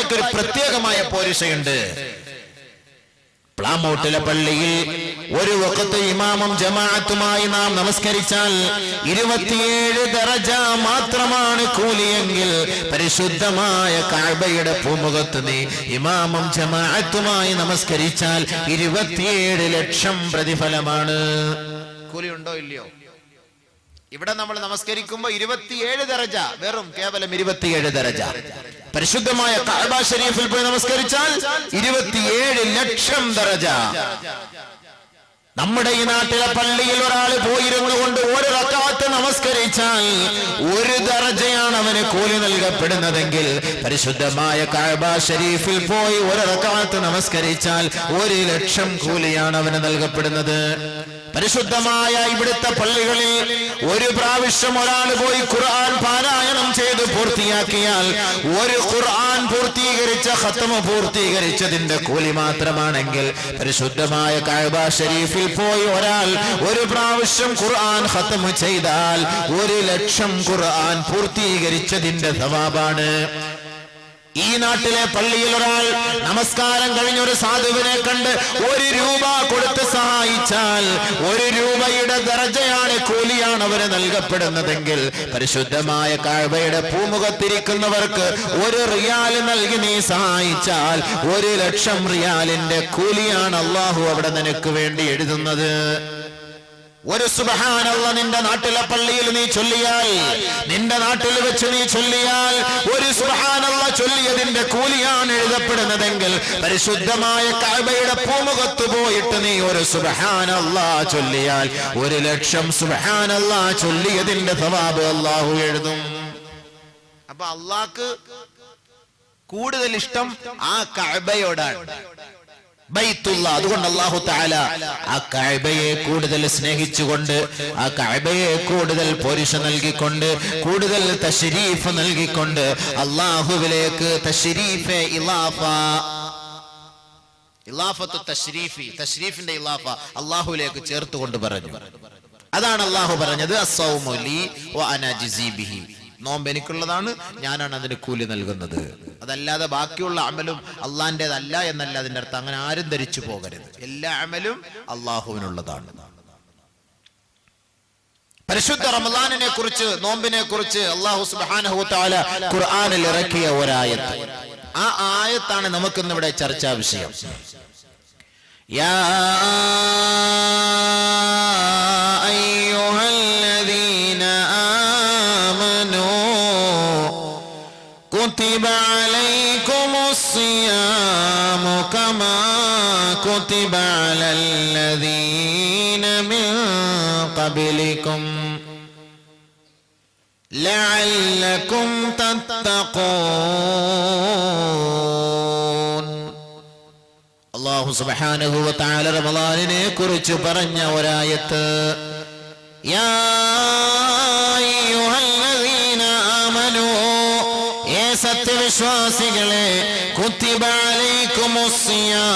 നോമ്പുകാർക്ക് ഒരു പ്രത്യേകമായ പോരിശയുണ്ട്. പ്ലാമോട്ടിലെ പള്ളിയിൽ ഒരു വഖത്ത് ഇമാമും ജമാഅത്തുമായി നാം നമസ്കരിച്ചാൽ 27 ദറജ മാത്രമാണ് കൂലിയെങ്കിൽ പരിശുദ്ധമായ കഅബയുടെ പൂമുഖത്ത് നീ ഇമാമും ജമാഅത്തുമായി നമസ്കരിച്ചാൽ 27 ലക്ഷം പ്രതിഫലമാണ്. കൂലി ഉണ്ടോ ഇല്ലയോ? ഇവിടെ നമ്മൾ നമസ്കരിക്കുമ്പോൾ 27 ദറജ, വെറും കേവലം 27 ദറജ. പരിശുദ്ധമായ കഅബ ശരീഫിൽ പോയി നമസ്കരിച്ചാൽ 27 ലക്ഷം ദറജ. നമ്മുടെ ഈ നാട്ടിലെ പള്ളിയിൽ ഒരാൾ പോയിരുന്നു കൊണ്ട് ഒരു റക്അത്ത് നമസ്കരിച്ചാൽ 1 ദറജയാണ് അവന് കൂലി നൽകപ്പെടുന്നതെങ്കിൽ പരിശുദ്ധമായ കഅബ ശരീഫിൽ പോയി ഒരു റക്അത്ത് നമസ്കരിച്ചാൽ 1 ലക്ഷം കൂലിയാണ് അവന് നൽകപ്പെടുന്നത്. പരിശുദ്ധമായ ഇവിടുത്തെ പള്ളികളിൽ ഒരു പ്രാവശ്യം ഒരാൾ പോയി ഖുർആൻ പാരായണം ചെയ്ത് പൂർത്തിയാക്കിയാൽ ഒരു ഖുർആൻ പൂർത്തീകരിച്ച ഖത്മ പൂർത്തീകരിച്ചതിന്റെ കൂലി മാത്രമാണെങ്കിൽ പരിശുദ്ധമായ കഅബ ശരീഫിൽ പോയി ഒരാൾ ഒരു പ്രാവശ്യം ഖുർആൻ ഖത്മ ചെയ്താൽ 1 ലക്ഷം ഖുർആൻ പൂർത്തീകരിച്ചതിന്റെ സവാബാണ്. ഈ നാട്ടിലെ പള്ളിയിൽ ഒരാൾ നമസ്കാരം കഴിഞ്ഞ ഒരു സാധുവിനെ കണ്ട് 1 രൂപ കൊടുത്ത് സഹായിച്ചാൽ 1 രൂപയുടെ ദറജയാണ്, കൂലിയാണ് അവന് നൽകപ്പെടുന്നതെങ്കിൽ പരിശുദ്ധമായ കഅബയുടെ പൂമുഖത്തിരിക്കുന്നവർക്ക് 1 റിയാൽ നൽകി നീ സഹായിച്ചാൽ 1 ലക്ഷം റിയാലിന്റെ കൂലിയാണ് അല്ലാഹു അവിടെ നിനക്ക് വേണ്ടി എഴുതുന്നത്. ഒരു സുബ്ഹാനല്ലാഹ് നിന്റെ നാട്ടിലെ പള്ളിയിൽ നീ ചൊല്ലിയാൽ, നിന്റെ നാട്ടിൽ വെച്ച് നീ ചൊല്ലിയാൽ, ഒരു സുബ്ഹാനല്ലാഹ് ചൊല്ലിയതിന്റെ കൂലിയാണ് എഴുതപ്പെടുന്നതെങ്കിൽ പരിശുദ്ധമായ കഅബയുടെ പൂമുഖത്ത് പോയിട്ട് നീ ഒരു സുബ്ഹാനല്ലാഹ് ചൊല്ലിയാൽ 1 ലക്ഷം സുബ്ഹാനല്ലാഹ് ചൊല്ലിയതിന്റെ സവാബ് അല്ലാഹു എഴുതും. അപ്പൊ അല്ലാഹ്ക്ക് കൂടുതൽ ഇഷ്ടം ആ കഅബയോടാണ്, ബൈത്തുള്ള. അതുകൊണ്ട് അല്ലാഹു തആല ആ കഅബയെ കൂടുതൽ സ്നേഹിച്ചുകൊണ്ട്, ആ കഅബയെ കൂടുതൽ പോരിശ നൽകിക്കൊണ്ട്, കൂടുതൽ തശ്രീഫ് നൽകിക്കൊണ്ട് അല്ലാഹുവിലേക്ക് തശ്രീഫ് ഇലാഫത്തു തശ്രീഫി, തശ്രീഫിന്റെ ഇലാഫ അല്ലാഹുവിലേക്ക് ചേർത്തുകൊണ്ട് പറഞ്ഞു. അതാണ് അല്ലാഹു പറഞ്ഞത് അസ്സൗമു ലീ വ അനാ ജിസീ ബിഹി. നോമ്പ് എനിക്കുള്ളതാണ്, ഞാനാണ് അതിന് കൂലി നൽകുന്നത്. അതല്ലാതെ ബാക്കിയുള്ള അമലും അള്ളാന്റേതല്ല എന്നല്ല അതിന്റെ അർത്ഥം. അങ്ങനെ ആരും ധരിച്ചു പോകരുത്. എല്ലാ അമലും അള്ളാഹുവിനുള്ളതാണ്. പരിശുദ്ധ റമളാനിനെ കുറിച്ച്, നോമ്പിനെ കുറിച്ച് അല്ലാഹു സുബ്ഹാനഹു വ തആല ഖുർആനിൽ ഇറക്കിയ ഒരായത്ത്. ആ ആയത്താണ് നമുക്കിന്ന് ഇവിടെ ചർച്ചാ വിഷയം. യാ അയ്യുഹല്ലദീന كتب عليكم الصيام كما كتب على الذين من قبلكم لعلكم تتقون. അല്ലാഹു സുബ്ഹാനഹു വ തആല റമളാനിനെ കുറിച്ച് പറഞ്ഞ ഒരായത്ത്. യാ അയ്യുഹല്ലദീന ആമനൂ, സത്യവിശ്വാസികളെ, കുത്തിബ അലൈക്കുമുസ്സിയാം,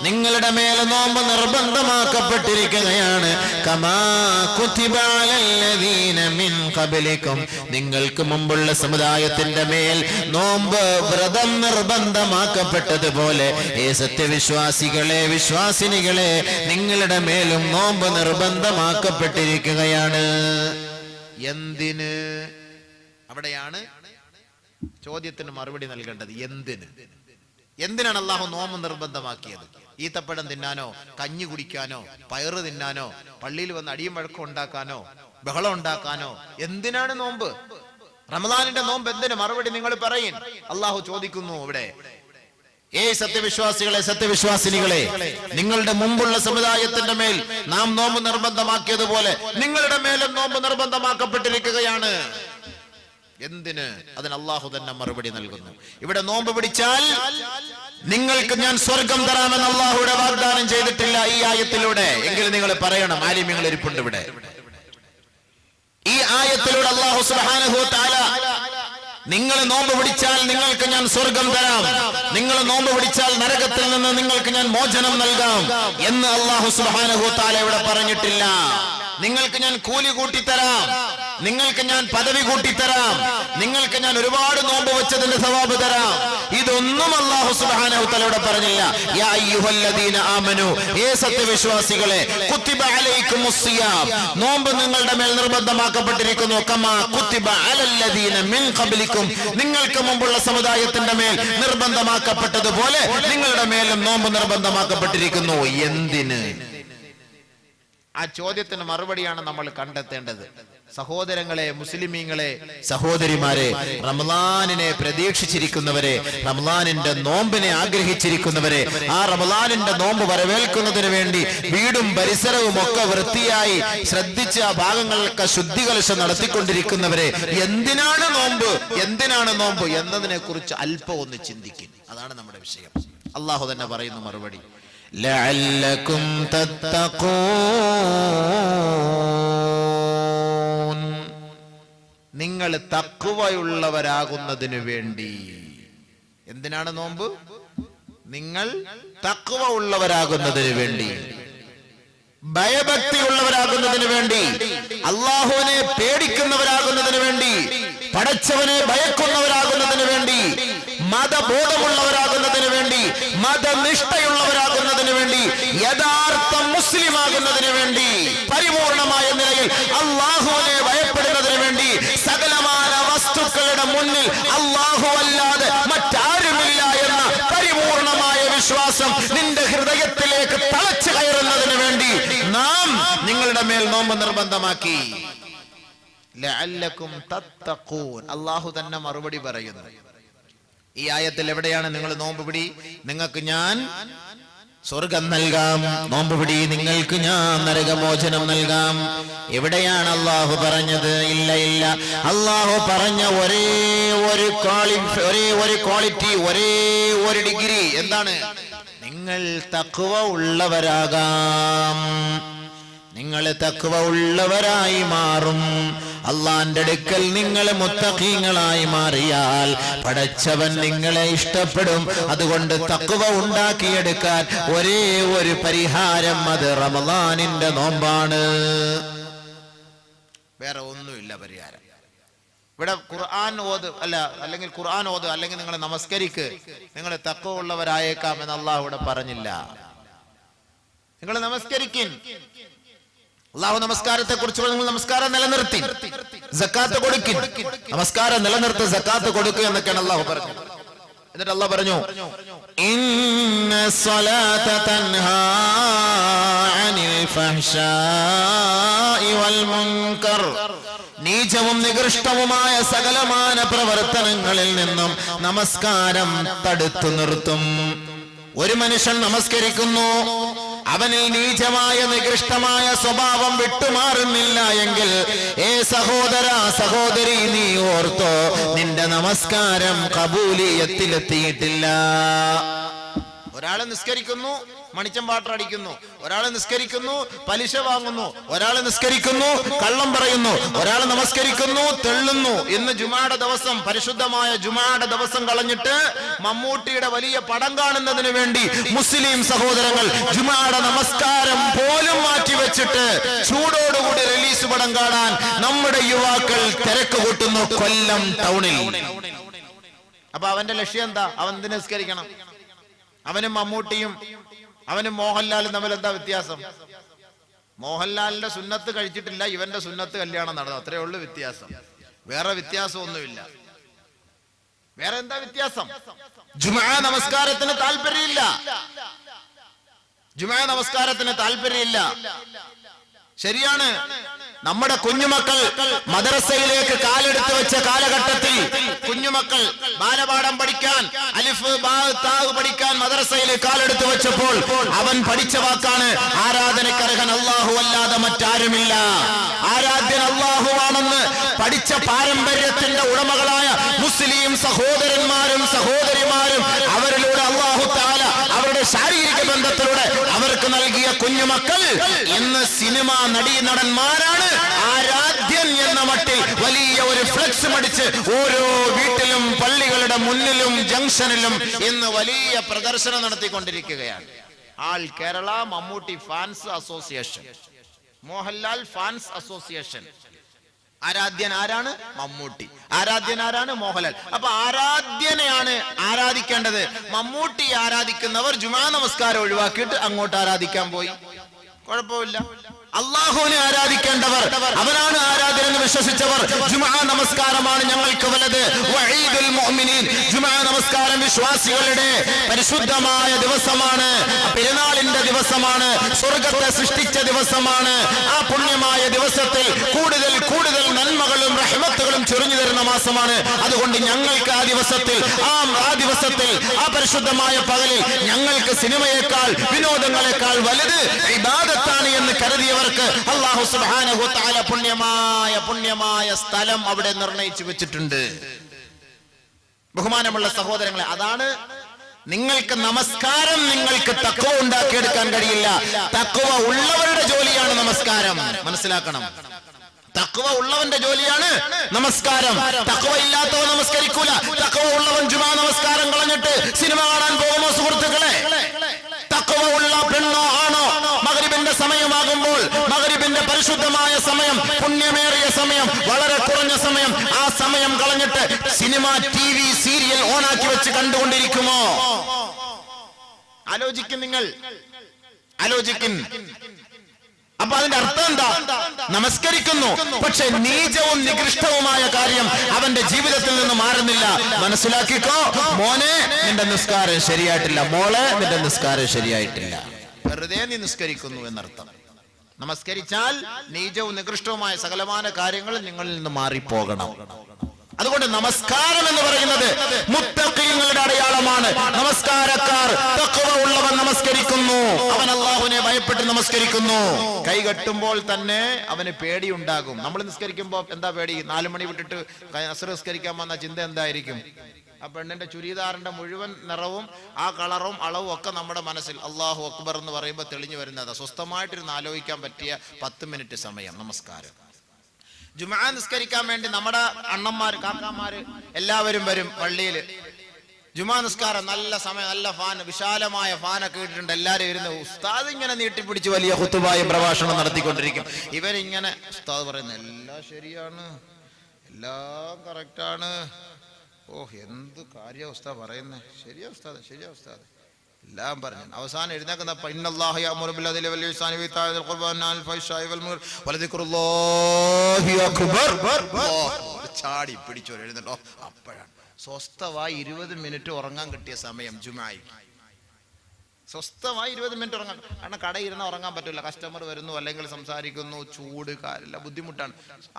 നിങ്ങളുടെ മേൽ നോമ്പ് നിർബന്ധമാക്കപ്പെട്ടിരിക്കുകയാണ്. കമാ കുത്തിബ അലല്ലദീന മിൻ ഖബലിക്കും, നിങ്ങൾക്ക് മുമ്പുള്ള സമുദായത്തിന്റെ മേൽ നോമ്പ് വ്രതം നിർബന്ധമാക്കപ്പെട്ടതുപോലെ സത്യവിശ്വാസികളെ, വിശ്വാസിനികളെ, നിങ്ങളുടെ മേലും നോമ്പ് നിർബന്ധമാക്കപ്പെട്ടിരിക്കുകയാണ്. എന്തിന്? അവിടെയാണ് ചോദ്യത്തിന് മറുപടി നൽകേണ്ടത്. എന്തിനാണ് അല്ലാഹു നോമ്പ് നിർബന്ധമാക്കിയത്? ഈത്തപ്പഴം തിന്നാനോ, കഞ്ഞി കുടിക്കാനോ, പയറ് തിന്നാനോ, പള്ളിയിൽ വന്ന് അടിയും വഴക്കം ഉണ്ടാക്കാനോ, ബഹളം ഉണ്ടാക്കാനോ? എന്തിനാണ് നോമ്പ്? റമളാനിന്റെ നോമ്പ് എന്തിന്? മറുപടി നിങ്ങൾ പറയും. അല്ലാഹു ചോദിക്കുന്നു ഇവിടെ, സത്യവിശ്വാസികളെ, സത്യവിശ്വാസിനികളെ, നിങ്ങളുടെ മുമ്പുള്ള സമുദായത്തിന്റെ മേൽ നാം നോമ്പ് നിർബന്ധമാക്കിയതുപോലെ നിങ്ങളുടെ മേലും നോമ്പ് നിർബന്ധമാക്കപ്പെട്ടിരിക്കുകയാണ്. എന്തിന്? അതിന് അല്ലാഹു തന്നെ മറുപടി നൽകുന്നു. ഇവിടെ നോമ്പ് പിടിച്ചാൽ നിങ്ങൾക്ക് ഞാൻ സ്വർഗം തരാമെന്ന് അല്ലാഹുവിടെ വാഗ്ദാനം ചെയ്തിട്ടില്ല ഈ ആയത്തിലൂടെ. എങ്കിൽ നിങ്ങൾ പറയണം. ആലിമ്യങ്ങൾ ഇരിപ്പുണ്ട് ഇവിടെ. ഈ ആയത്തിലൂടെ അല്ലാഹു സുബ്ഹാനഹു വ തആല നിങ്ങൾ നോമ്പ് പിടിച്ചാൽ നിങ്ങൾക്ക് ഞാൻ സ്വർഗം തരാം, നിങ്ങൾ നോമ്പ് പിടിച്ചാൽ നരകത്തിൽ നിന്ന് നിങ്ങൾക്ക് ഞാൻ മോചനം നൽകാം എന്ന് അല്ലാഹു സുബ്ഹാനഹു വ തആല ഇവിടെ പറഞ്ഞിട്ടില്ല. നിങ്ങൾക്ക് ഞാൻ കൂലി കൂട്ടിത്തരാം, നിങ്ങൾക്ക് ഞാൻ പദവി കൂട്ടിത്തരാം, നിങ്ങൾക്ക് ഞാൻ ഒരുപാട് നോമ്പ് വെച്ചതിന്റെ സവാബ് തരാം. ഇതൊന്നും അല്ലാഹു സുബ്ഹാനഹു വ തആല പറഞ്ഞില്ല. യാ അയ്യുഹല്ലദീന ആമനു, ഏ സത്യവിശ്വാസികളെ, കുത്തിബ അലൈക്കുമുസ് സിയാം, നോമ്പ് നിങ്ങളുടെ മേൽ നിർബന്ധമാക്കപ്പെട്ടിരിക്കുന്നു. കമാ കുത്തിബ അലല്ലദീന മിൻ ഖബ്ലിക്കും, നിങ്ങൾക്ക് മുമ്പുള്ള സമുദായത്തിന്റെ മേൽ നിർബന്ധമാക്കപ്പെട്ടതുപോലെ നിങ്ങളുടെ മേലും നോമ്പ് നിർബന്ധമാക്കപ്പെട്ടിരിക്കുന്നു. എന്തിന്? ആ ചോദ്യത്തിന് മറുപടിയാണ് നമ്മൾ കണ്ടെത്തേണ്ടത്. സഹോദരങ്ങളെ, മുസ്ലിമീങ്ങളെ, സഹോദരിമാരെ, റമളാനിനെ പ്രതീക്ഷിച്ചിരിക്കുന്നവരെ, റമളാനിന്റെ നോമ്പിനെ ആഗ്രഹിച്ചിരിക്കുന്നവരെ, ആ റമളാനിന്റെ നോമ്പ് വരവേൽക്കുന്നതിന് വേണ്ടി വീടും പരിസരവും ഒക്കെ വൃത്തിയായി ശ്രദ്ധിച്ച് ആ ഭാഗങ്ങൾക്ക് ശുദ്ധികലശം നടത്തിക്കൊണ്ടിരിക്കുന്നവരെ, എന്തിനാണ് നോമ്പ്, എന്തിനാണ് നോമ്പ് എന്നതിനെ കുറിച്ച് അല്പം ഒന്ന് ചിന്തിക്കും. അതാണ് നമ്മുടെ വിഷയം. അല്ലാഹു തന്നെ പറയുന്നു മറുപടി, ലഅല്ലകും തത്തഖൂൻ, നിങ്ങൾ തഖ്വയുള്ളവരാകുന്നതിനു വേണ്ടി. എന്തിനാണ് നോമ്പ്? നിങ്ങൾ തഖ്വ ഉള്ളവരാകുന്നതിന് വേണ്ടി, ഭയഭക്തി ഉള്ളവരാകുന്നതിന് വേണ്ടി, അല്ലാഹുവിനെ പേടിക്കുന്നവരാകുന്നതിന് വേണ്ടി, പടച്ചവനെ ഭയക്കുന്നവരാകുന്നതിന് വേണ്ടി, മതബോധമുള്ളവരാകുന്നതിന് വേണ്ടി, മതനിഷ്ഠയുള്ളവരാകുന്നതിന് വേണ്ടി, യഥാർത്ഥ മുസ്ലിം ആകുന്നതിന് വേണ്ടി, പരിപൂർണമായ നിലയിൽ അല്ലാഹുവിനെ ഭയപ്പെടുന്നതിന് വേണ്ടി, സകലമായ വസ്തുക്കളുടെ മുന്നിൽ അല്ലാഹു അല്ലാതെ മറ്റാരുമില്ല എന്ന പരിപൂർണമായ വിശ്വാസം നിന്റെ ഹൃദയത്തിലേക്ക് തളച്ചു കയറുന്നതിന് വേണ്ടി നാം നിങ്ങളുടെ മേൽ നോമ്പ് നിർബന്ധമാക്കി. ലഅല്ലകും തത്തഖൂൻ, അല്ലാഹു തന്നെ മറുപടി പറയുന്നു. ഈ ആയത്തിൽ എവിടെയാണ് നിങ്ങൾ നോമ്പ് പിടി, നിങ്ങൾക്ക് ഞാൻ സ്വർഗം നൽകാം, നോമ്പ് പിടി, നിങ്ങൾക്ക് ഞാൻ നരകമോചനം നൽകാം, എവിടെയാണ് അല്ലാഹു പറഞ്ഞത്? ഇല്ല ഇല്ല. അല്ലാഹു പറഞ്ഞ ഒരേ ഒരു ക്വാളിറ്റി, ഒരേ ഒരു ഡിഗ്രി എന്താണ്? നിങ്ങൾ തഖ്വ ഉള്ളവരാകാം, നിങ്ങൾ തഖ്വ ഉള്ളവരായി മാറും. അള്ളാന്റെ അടുക്കൽ നിങ്ങൾ മുത്തഖീങ്ങളായി മാറിയാൽ പടച്ചവൻ നിങ്ങളെ ഇഷ്ടപ്പെടും. അതുകൊണ്ട് തഖ്വ ഉണ്ടാക്കിയെടുക്കാൻ ഒരേ ഒരു പരിഹാരം, അത് റമളാനിന്റെ നോമ്പാണ്. വേറെ ഒന്നുമില്ല പരിഹാരം. ഇവിടെ ഖുർആൻ ഓത് അല്ലെങ്കിൽ ഖുർആൻ ഓത്, അല്ലെങ്കിൽ നിങ്ങൾ നമസ്കരിക്ക്, നിങ്ങൾ തഖ്വ ഉള്ളവരായേക്കാം എന്ന് അല്ലാഹു ഇവിടെ പറഞ്ഞില്ല. നിങ്ങൾ നമസ്കരിക്കിൻ. അല്ലാഹു നമസ്കാരത്തെ കുറിച്ച് നിങ്ങൾ നമസ്കാരം നിലനിർത്തി, സക്കാത്ത് കൊടുക്കിൻ, നമസ്കാരം നിലനിർത്തി സക്കാത്ത് കൊടുക്കുക എന്നൊക്കെയാണ് അല്ലാഹു പറഞ്ഞത്. എന്നിട്ട് അല്ലാഹു പറഞ്ഞു, ഇന്ന സ്വലാത തൻഹാ അനിൽ ഫഹ്ശാഇ വൽ മുൻകർ, നീചവും നികൃഷ്ടവുമായ സകലമാന പ്രവർത്തനങ്ങളിൽ നിന്നും നമസ്കാരം തടുത്തു നിർത്തും. ഒരു മനുഷ്യൻ നമസ്കരിക്കുന്നു, അവനിൽ നീചമായ നികൃഷ്ടമായ സ്വഭാവം വിട്ടുമാറുന്നില്ല എങ്കിൽ, ഏ സഹോദര സഹോദരി, നീ ഓർത്തോ, നിന്റെ നമസ്കാരം ഖബൂലിയത്തിലെത്തിയിട്ടില്ല. ഒരാള് നിസ്കരിക്കുന്നു, മണിച്ചം പാട്ടർ അടിക്കുന്നു, ഒരാള് നിസ്കരിക്കുന്നു, പലിശ വാങ്ങുന്നു, ഒരാള് നിസ്കരിക്കുന്നു, കള്ളം പറയുന്നു, ഒരാള് നമസ്കരിക്കുന്നു, തെള്ളുന്നു. ഇന്ന് ജുമായുടെ ദിവസം, പരിശുദ്ധമായ ജുമായുടെ ദിവസം കളഞ്ഞിട്ട് മമ്മൂട്ടിയുടെ വലിയ പടം കാണുന്നതിന് വേണ്ടി മുസ്ലിം സഹോദരങ്ങൾ ജുമായുടെ നമസ്കാരം പോലും മാറ്റിവെച്ചിട്ട് ചൂടോടുകൂടി റിലീസ് പടം കാണാൻ നമ്മുടെ യുവാക്കൾ തിരക്ക് കൂട്ടുന്നു കൊല്ലം ടൗണിൽ. അപ്പൊ അവന്റെ ലക്ഷ്യം എന്താ? അവൻ നിസ്കരിക്കണം. അവനും മമ്മൂട്ടിയും അവനും മോഹൻലാലും തമ്മിൽ എന്താ വ്യത്യാസം? മോഹൻലാലിന്റെ സുന്നത്ത് കഴിച്ചിട്ടില്ല, ഇവന്റെ സുന്നത്ത് കല്യാണം നടന്നു, അത്രേ ഉള്ളു വ്യത്യാസം. വേറെ വ്യത്യാസമൊന്നുമില്ല. വേറെ എന്താ വ്യത്യാസം? ജുമാ നമസ്കാരത്തിന് താല്പര്യമില്ല, ജുമാ നമസ്കാരത്തിന് താല്പര്യമില്ല. ശരിയാണ്, നമ്മുടെ കുഞ്ഞുമക്കൾ മദ്രസയിലേക്ക് കാലെടുത്ത് വെച്ച കാലഘട്ടത്തിൽ കുഞ്ഞുമക്കൾ ബാലപാഠം പഠിക്കാൻ, അലിഫ് ബാ താ പഠിക്കാൻ മദ്രസയിൽ കാലെടുത്ത് വെച്ചപ്പോൾ അവൻ പഠിച്ച വാക്കാണ്, ആരാധനക്കർഹൻ അല്ലാഹു അല്ലാതെ മറ്റാരുമില്ല, ആരാധ്യൻ അല്ലാഹുവാണെന്ന് പഠിച്ച പാരമ്പര്യത്തിന്റെ ഉടമകളായ മുസ്ലിം സഹോദരന്മാരും സഹോദരിമാരും അവരിലൂടെ അല്ലാഹു തആല അവരുടെ ശാരീരിക ബന്ധത്തിലൂടെ അവർക്ക് നൽകിയ കുഞ്ഞുമക്കൾ ഇന്ന് സിനിമാ നടീനടന്മാരാണ്. ആരാധ്യൻ എന്ന മട്ടിൽ വലിയ ഒരു ഫ്ലെക്സ് അടിച്ച് ഓരോ വീട്ടിലും പള്ളികളുടെ മുന്നിലും ജംഗ്ഷനിലും ഇന്ന് വലിയ പ്രദർശനം നടത്തിക്കൊണ്ടിരിക്കുകയാണ്. All Kerala Mammootty fans association, Mohanlal fans association, ആരാധ്യൻ ആരാണ്? മമ്മൂട്ടി. ആരാധ്യൻ ആരാണ്? മോഹൻലാൽ. അപ്പൊ ആരാധ്യനെയാണ് ആരാധിക്കേണ്ടത്. മമ്മൂട്ടി ആരാധിക്കുന്നവർ ജുമാ നമസ്കാരം ഒഴിവാക്കിയിട്ട് അങ്ങോട്ട് ആരാധിക്കാൻ പോയി, കുഴപ്പമില്ല. അള്ളാഹുവിനെ ആരാധിക്കേണ്ടവർ, അവനാണ് ആരാധന എന്ന് വിശ്വസിച്ചവർ ജുമാ നമസ്കാരമാണ് ഞങ്ങൾക്ക് വലുത്. വഈദുൽ മുഅ്മിനീൻ, ജുമാ നമസ്കാരം വിശ്വാസികളുടെ പരിശുദ്ധമായ ദിവസമാണ്, പെരുന്നാളിന്റെ ദിവസമാണ്, സ്വർഗത്തെ സൃഷ്ടിച്ച ദിവസമാണ്. ആ പുണ്യമായ ദിവസത്തിൽ കൂടുതൽ കൂടുതൽ നന്മകളും റഹ്മത്തുകളും ചൊരിഞ്ഞു തരുന്ന മാസമാണ്. അതുകൊണ്ട് ഞങ്ങൾക്ക് ആ ദിവസത്തിൽ ആ പരിശുദ്ധമായ പകലിൽ ഞങ്ങൾക്ക് സിനിമയേക്കാൾ വിനോദങ്ങളെക്കാൾ വലുത് ഇബാദത്താണ് എന്ന് കരുതിയവർക്ക് അല്ലാഹു സുബ്ഹാനഹു വ തആല പുണ്യമായ സ്ഥലം അവിടെ നിർണയിച്ചു വെച്ചിട്ടുണ്ട്. ബഹുമാനമുള്ള സഹോദരങ്ങളെ, അതാണ് നിങ്ങൾക്ക് നമസ്കാരം നിങ്ങൾക്ക് തഖ്വ ഉണ്ടാക്കിയെടുക്കാൻ കഴിയില്ല. തഖ്വ ഉള്ളവരുടെ ജോലിയാണ് നമസ്കാരം, മനസ്സിലാക്കണം. തഖ്വ ഉള്ളവന്റെ ജോലിയാണ് നമസ്കാരം. തഖ്വ ഇല്ലാത്തവൻ നമസ്കരിക്കൂല. തഖ്വ ഉള്ളവൻ ജുമാ നമസ്കാരം കളഞ്ഞിട്ട് സിനിമ കാണാൻ പോകുമോ സുഹൃത്തുക്കളെ? തഖ്വ ഉള്ള പെണ്ണോ ആണോ മഗ്രിബിന്റെ സമയമാകുമ്പോൾ, മഗ്രിബിന്റെ പരിശുദ്ധമായ സമയം, പുണ്യമേറിയ സമയം, വളരെ കുറഞ്ഞ സമയം, ആ സമയം കളഞ്ഞിട്ട് സിനിമ, TV, സീരിയൽ ഓണാക്കി വെച്ച് കണ്ടുകൊണ്ടിരിക്കുമോ? ആലോചിക്കും, നിങ്ങൾ ആലോചിക്കും. അപ്പൊ അതിന്റെ അർത്ഥം എന്താ? നമസ്കരിക്കുന്നു, പക്ഷെ നീചവും നികൃഷ്ടവുമായ കാര്യം അവന്റെ ജീവിതത്തിൽ നിന്ന് മാറുന്നില്ല. മനസ്സിലാക്കിക്കോ മോനെ, നിന്റെ നിസ്കാരം ശരിയായിട്ടില്ല. മോളെ, നിന്റെ നിസ്കാരം ശരിയായിട്ടില്ല. വെറുതെ നീ നിസ്കരിക്കുന്നു എന്നർത്ഥം. നമസ്കരിച്ചാൽ നീചവും നികൃഷ്ടവുമായ സകലമാന കാര്യങ്ങൾ നിങ്ങളിൽ നിന്ന് മാറിപ്പോകണം. അതുകൊണ്ട് നമസ്കാരം എന്ന് പറയുന്നത് മുത്തഖീങ്ങളുടെ അടയാളമാണ്. നമസ്കാരക്കാർ, തഖ്വ ഉള്ളവൻ നമസ്കരിക്കുന്നു, അവൻ അല്ലാഹുവിനെ ഭയപ്പെട്ട് നമസ്കരിക്കുന്നു. കൈകെട്ടുമ്പോൾ തന്നെ അവന് പേടിയുണ്ടാകും. നമ്മൾ നിസ്കരിക്കുമ്പോൾ എന്താ പേടി? 4 മണി വിട്ടിട്ട് അസ്ർ നിസ്കരിക്കാൻ വന്ന ചിന്ത എന്തായിരിക്കും? ആ പെണ്ണിന്റെ ചുരിദാറിന്റെ മുഴുവൻ നിറവും ആ കളറും അളവും ഒക്കെ നമ്മുടെ മനസ്സിൽ അല്ലാഹു അക്ബർ എന്ന് പറയുമ്പോൾ തെളിഞ്ഞു വരുന്നതാ. സ്വസ്ഥമായിട്ടിരുന്ന് ആലോചിക്കാൻ പറ്റിയ 10 മിനിറ്റ് സമയം നമസ്കാരം. ജുമാ നിസ്കരിക്കാൻ വേണ്ടി നമ്മുടെ അണ്ണന്മാര്, കാക്കാമാര് എല്ലാവരും വരും പള്ളിയിൽ. ജുമാ നിസ്കാരം നല്ല സമയം, നല്ല ഫാൻ, വിശാലമായ ഫാനൊക്കെ ഇട്ടിട്ടുണ്ട്. എല്ലാവരും ഇരുന്ന് ഉസ്താദ് ഇങ്ങനെ നീട്ടിപ്പിടിച്ച് വലിയ ഖുതുബായ പ്രഭാഷണം നടത്തിക്കൊണ്ടിരിക്കും. ഇവരിങ്ങനെ ഉസ്താദ് പറയുന്നത് എല്ലാം ശരിയാണ്, എല്ലാം കറക്റ്റാണ്. എന്ത് കാര്യ ഉസ്താദ് പറയുന്നത്? ശരിയാ ഉസ്താദ്, ശരിയാ ഉസ്താദ്, എല്ലാം പറഞ്ഞു. അവസാനം എഴുന്നേക്കുന്ന ചാടി പിടിച്ചോ എഴുന്നല്ലോ. അപ്പോഴാണ് സ്വസ്ഥമായി 20 മിനിറ്റ് ഉറങ്ങാൻ കിട്ടിയ സമയം. ജുമായി സ്വസ്ഥമായി 20 മിനിറ്റ് ഉറങ്ങാൻ. കാരണം കടയിരുന്ന ഉറങ്ങാൻ പറ്റില്ല, കസ്റ്റമർ വരുന്നു, അല്ലെങ്കിൽ സംസാരിക്കുന്നു, ചൂട്, കാര്യമില്ല, ബുദ്ധിമുട്ടാണ്.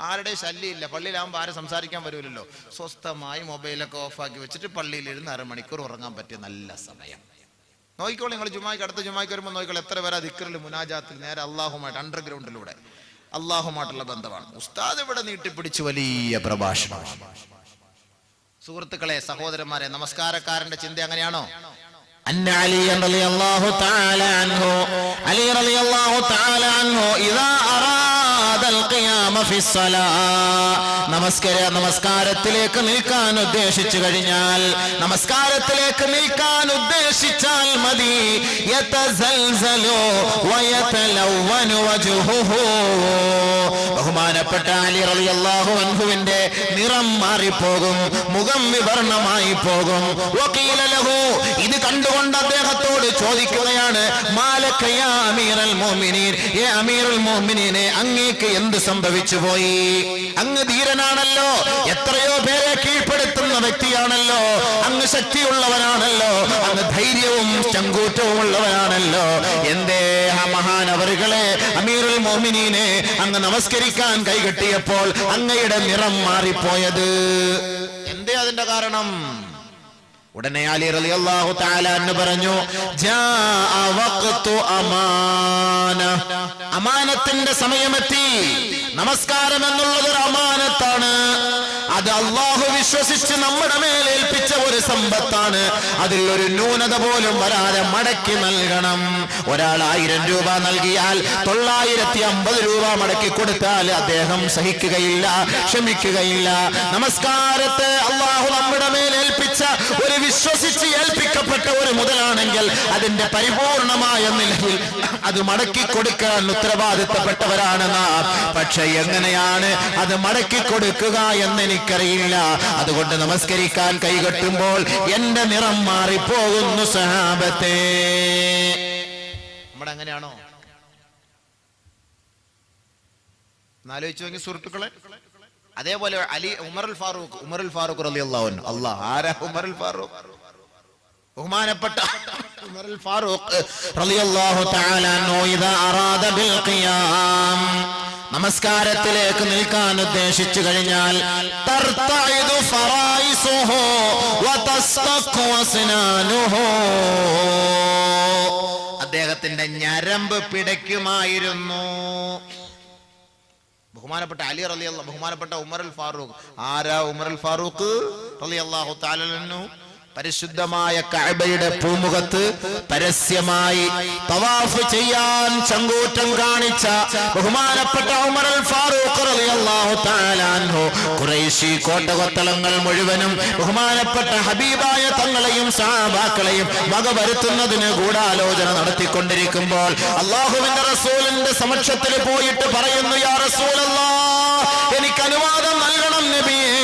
ആരുടെ ശല്യമില്ല. പള്ളിയിലാകുമ്പോൾ ആരും സംസാരിക്കാൻ വരുമല്ലോ. സ്വസ്ഥമായി മൊബൈലൊക്കെ ഓഫാക്കി വെച്ചിട്ട് പള്ളിയിലിരുന്ന് 1/2 മണിക്കൂർ ഉറങ്ങാൻ പറ്റിയ നല്ല സമയം. നോക്കിക്കോളൂ നിങ്ങൾ. ജുമായ്ക്ക് അടുത്ത ജുമായ്ക്ക് വരുമ്പോൾ നോക്കിക്കോളൂ എത്ര പേരാ ദിക്റിൽ, മുനാജാത്തിൽ നേരെ അള്ളാഹുമായിട്ട് അണ്ടർഗ്രൗണ്ടിലൂടെ അള്ളാഹുമായിട്ടുള്ള ബന്ധമാണ്. ഉസ്താദ് ഇവിടെ നീട്ടിപ്പിടിച്ച് വലിയ പ്രഭാഷണം. സുഹൃത്തുക്കളെ, സഹോദരന്മാരെ, നമസ്കാരക്കാരന്റെ ചിന്ത അങ്ങനെയാണോ? علي رضي الله تعالى عنه إذا أراد القيام في الصلاة നമസ്കാരത്തിലേക്ക് നിൽക്കാൻ ഉദ്ദേശിച്ചു കഴിഞ്ഞാൽ, നമസ്കാരത്തിലേക്ക് നിൽക്കാൻ ഉദ്ദേശിച്ചാൽ മതി. യതസൽസലു വയതലവ്വനു വജ്ഹുഹു, ബഹുമാനപ്പെട്ട അലി റളിയല്ലാഹു അൻഹുവിന്റെ നിറം മാറിപ്പോകും, മുഖം വിവർണമായി പോകും. വഖീല ലഹു, ഇത് കണ്ടുകൊണ്ട് അദ്ദേഹത്തോട് ചോദിക്കുകയാണ്, മാലക യാ അമീറൽ മുഅ്മിനീൻ, യേ അമീറുൽ മുഅ്മിനീനെ, അങ്ങേക്ക് എന്ത് സംഭവിച്ചു പോയി? അങ്ങ് ധീരനാണല്ലോ, എത്രയോ പേരെ കീഴ്പ്പെടുത്തുന്ന വ്യക്തിയാണല്ലോ, അങ്ങ് ശക്തിയുള്ളവനാണല്ലോ, അങ്ങ് ധൈര്യവും ചങ്കൂറ്റവും ഉള്ളവനാണല്ലോ. എന്തേ ആ മഹാനവറുകളെ, അമീറുൽ മുഅ്മിനീനെ, അങ്ങ് നമസ്കരിക്കാൻ കൈകെട്ടിയപ്പോൾ അങ്ങയുടെ നിറം മാറിപ്പോയത്? എന്തേ അതിന്റെ കാരണം? ഉടനെ അലി റളിയല്ലാഹു തആല അൻഹു പറഞ്ഞു, ജാഅ വഖ്തു അമാന, അമാനത്തിന്റെ സമയമെത്തി. നമസ്കാരം എന്നുള്ളത് ഒരു അമാനത്താണ്. അത് അല്ലാഹു വിശ്വസിച്ച് നമ്മുടെ മേൽ ഏൽപ്പിച്ച ഒരു സമ്പത്താണ്. അതിൽ ഒരു ന്യൂനത പോലും വരാതെ മടക്കി നൽകണം. ഒരാൾ 1000 രൂപ നൽകിയാൽ 950 രൂപ മടക്കി കൊടുത്താൽ അദ്ദേഹം സഹിക്കുകയില്ല, ക്ഷമിക്കുകയില്ല. നമസ്കാരത്തെ അല്ലാഹു നമ്മുടെ മേൽ ഏൽപ്പിച്ച, ഒരു വിശ്വസിച്ച് ഏൽപ്പിക്കപ്പെട്ട ഒരു മുതലാണെങ്കിൽ അതിന്റെ പരിപൂർണമായ നിലയിൽ അത് മടക്കി കൊടുക്കാൻ ഉത്തരവാദിത്തപ്പെട്ടവരാണ് നാം. പക്ഷെ എങ്ങനെയാണ് അത് മടക്കി കൊടുക്കുക എന്ന് എനിക്കറിയില്ല. അതുകൊണ്ട് നമസ്കരിക്കാൻ കൈകെട്ടുമ്പോൾ എന്റെ നിറം മാറിപ്പോകുന്നു സഹാബത്തെ. നമ്മുടെ അങ്ങനെയാണോ? ആലോചിച്ചു നോക്കി സുഹൃത്തുക്കളെ. അതേപോലെ ഉമർ അൽ ഫാറൂഖ് റളിയല്ലാഹു അൻഹു. അല്ലാഹ്, ആരാ ഉമർ അൽ ഫാറൂഖ്? ബഹുമാനപ്പെട്ട ഉമർ അൽ ഫാറൂഖ് റളിയല്ലാഹു തആല അൻഹു ഇദാ അറാദ ബിൽ ഖിയാം, നമസ്കാരത്തിലേക്ക് നിൽക്കാൻ ഉദ്ദേശിച്ചു കഴിഞ്ഞാൽ തർതഇദു ഫറായിസുഹു വതസ്തഖു അസ്നാനുഹു, അദ്ദേഹത്തിന്റെ ഞരമ്പ് പിടയ്ക്കുമായിരുന്നു. ബഹുമാനപ്പെട്ട ബഹുമാനപ്പെട്ട ഉമർ അൽ ഫാറൂഖ്. ആരാ ഉമർ അൽ ഫാറൂഖ് റളിയല്ലാഹു തആല അൻഹു? പരിശുദ്ധമായ കഅബയുടെ പൂമുഖത്ത് പരസ്യമായി തവാഫ് ചെയ്യാൻ ചങ്കൂറ്റം കാണിച്ച ബഹുമാനപ്പെട്ട ഉമർ അൽ ഫാറൂഖ് റളിയല്ലാഹു തആല അൻഹു ഖുറൈശി കോട്ടകൊത്തളങ്ങൾ മുഴുവനും ബഹുമാനപ്പെട്ട ഹബീബായ തങ്ങളെയും സഹാബാക്കളെയും വകവരുത്തുന്നതിന് ഗൂഢാലോചന നടത്തിക്കൊണ്ടിരിക്കുമ്പോൾ അല്ലാഹുവിന്റെ റസൂലിന്റെ സമക്ഷത്തിൽ പോയിട്ട് പറയുന്നു, യാ റസൂലല്ലാഹ്, എനിക്ക് അനുവാദം നൽകണം നബിയേ,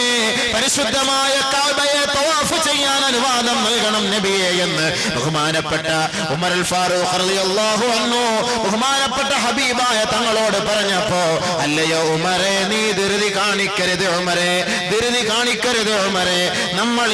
പരിശുദ്ധമായ കഅബയെ തവാഫ് ചെയ്യാൻ അനുവാദം നൽകണം നബിയേ എന്ന് ബഹുമാനപ്പെട്ട ഉമർ അൽ ഫാറൂഖ് റളിയല്ലാഹു അൻഹു ബഹുമാനപ്പെട്ട ഹബീബായ തങ്ങളോട് പറഞ്ഞപ്പോ, അല്ലയോ ഉമറേ, നീ ധൃതി കാണിക്കരുത് ഉമറേ, ധൃതി കാണിക്കരുത് ഉമറേ, നമ്മൾ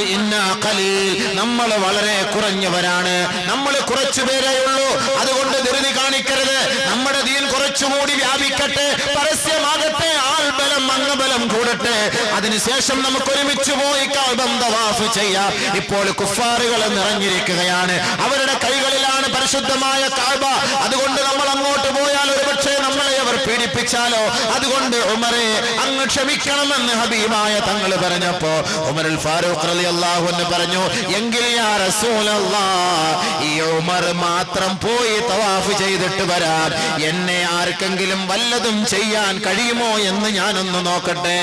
നമ്മൾ വളരെ കുറഞ്ഞവരാണ്, നമ്മൾ കുറച്ചു പേരേ ഉള്ളൂ, അതുകൊണ്ട് ധൃതി കാണിക്കരുത്. നമ്മുടെ ദീൻ കുറച്ചുകൂടി വ്യാപിക്കട്ടെ, പരസ്യമാകട്ടെ, ആൾബലം അംഗബലം കൂടട്ടെ, അതിനുശേഷം നമുക്ക് ഒരുമിച്ച് പോയി കഅബം തവാഫ് ചെയ്യാം. ഇപ്പോൾ കുഫാറുകൾ നിറഞ്ഞിരിക്കുകയാണ്, അവരുടെ കൈകളിലാണ് പരിശുദ്ധമായ കഅബ. അതുകൊണ്ട് നമ്മൾ അങ്ങോട്ട് പോയാൽ ഒരുപക്ഷെ നമ്മളെ അവർ പീഡിപ്പിച്ചാലോ, അതുകൊണ്ട് ഉമറെ അങ്ങ് ക്ഷമിക്കണമെന്ന് ഹബീബായ തങ്ങൾ പറഞ്ഞപ്പോ ഉമർ അൽ ഫാറൂഖ് റളിയല്ലാഹു അൻഹു പറഞ്ഞു, എങ്കിൽ യാ റസൂലല്ലാഹ്, ഈ ഉമർ മാത്രം പോയി തവാഫ് ചെയ്തിട്ട് വരാം, എന്നെ ആർക്കെങ്കിലും വല്ലതും ചെയ്യാൻ കഴിയുമോ എന്ന് ഞാനൊന്ന് നോക്കട്ടെ.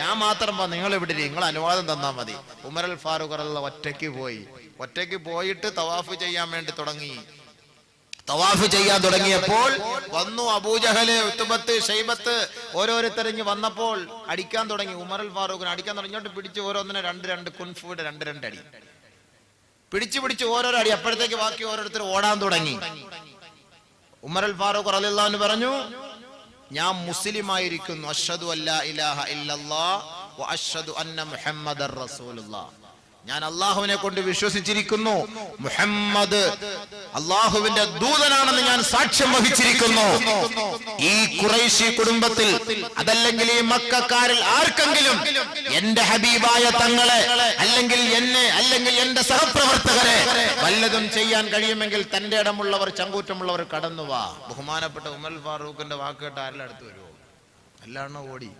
ഞാൻ മാത്രം നിങ്ങൾ ഇവിടെ നിങ്ങൾ അനുവാദം തന്നാ മതി. ഉമർ അൽ ഫാറൂഖ് റളിയല്ലാഹു ഒറ്റയ്ക്ക് പോയിട്ട് തവാഫ് ചെയ്യാൻ വേണ്ടി തുടങ്ങി. തവാഫ് ചെയ്യാൻ തുടങ്ങിയപ്പോൾ വന്നു അബൂജഹല്, ഉത്ബത്ത്, ഷൈബത്ത്, ഓരോരുത്തരിഞ്ഞ് വന്നപ്പോൾ അടിക്കാൻ തുടങ്ങി. ഉമർ അൽ ഫാറൂഖിനെ അടിക്കാൻ തുടങ്ങിയോട്ട് പിടിച്ച് ഓരോന്നിനെ രണ്ട് കുൻഫുടെ രണ്ട് അടി പിടിച്ച് ഓരോരോ അടി. അപ്പോഴത്തേക്ക് ബാക്കി ഓരോരുത്തർ ഓടാൻ തുടങ്ങി. ഉമർ അൽ ഫാറൂഖ് റളിയല്ലാഹു അൻഹു പറഞ്ഞു, ഞാൻ മുസ്ലിമായിരിക്കുന്നു, അഷ്ഹദു അല്ലാ ഇലാഹ ഇല്ലല്ലാഹ് വ അഷ്ഹദു അന്ന മുഹമ്മദർ റസൂലുള്ളാഹ്, ഞാൻ അള്ളാഹുവിനെ കൊണ്ട് വിശ്വസിച്ചിരിക്കുന്നു, മുഹമ്മദ് അള്ളാഹുവിന്റെ ദൂതനാണെന്ന് ഞാൻ സാക്ഷ്യം വഹിച്ചിരിക്കുന്നു. ഈ ഖുറൈശി കുടുംബത്തിൽ അതല്ലെങ്കിൽ ഈ മക്കക്കാരിൽ ആർക്കെങ്കിലും എന്റെ ഹബീബായ തങ്ങളെ അല്ലെങ്കിൽ എന്നെ അല്ലെങ്കിൽ എന്റെ സഹപ്രവർത്തകരെ വല്ലതും ചെയ്യാൻ കഴിയുമെങ്കിൽ തന്റെ ഇടമുള്ളവർ, ചങ്കൂറ്റമുള്ളവർ കടന്നു വാ. ബഹുമാനപ്പെട്ട ഉമർ അൽ ഫാറൂഖിന്റെ വാക്ക് കേട്ട് ആരുടെ അടുത്ത് വരുമോ? എല്ലാണോ ഓടി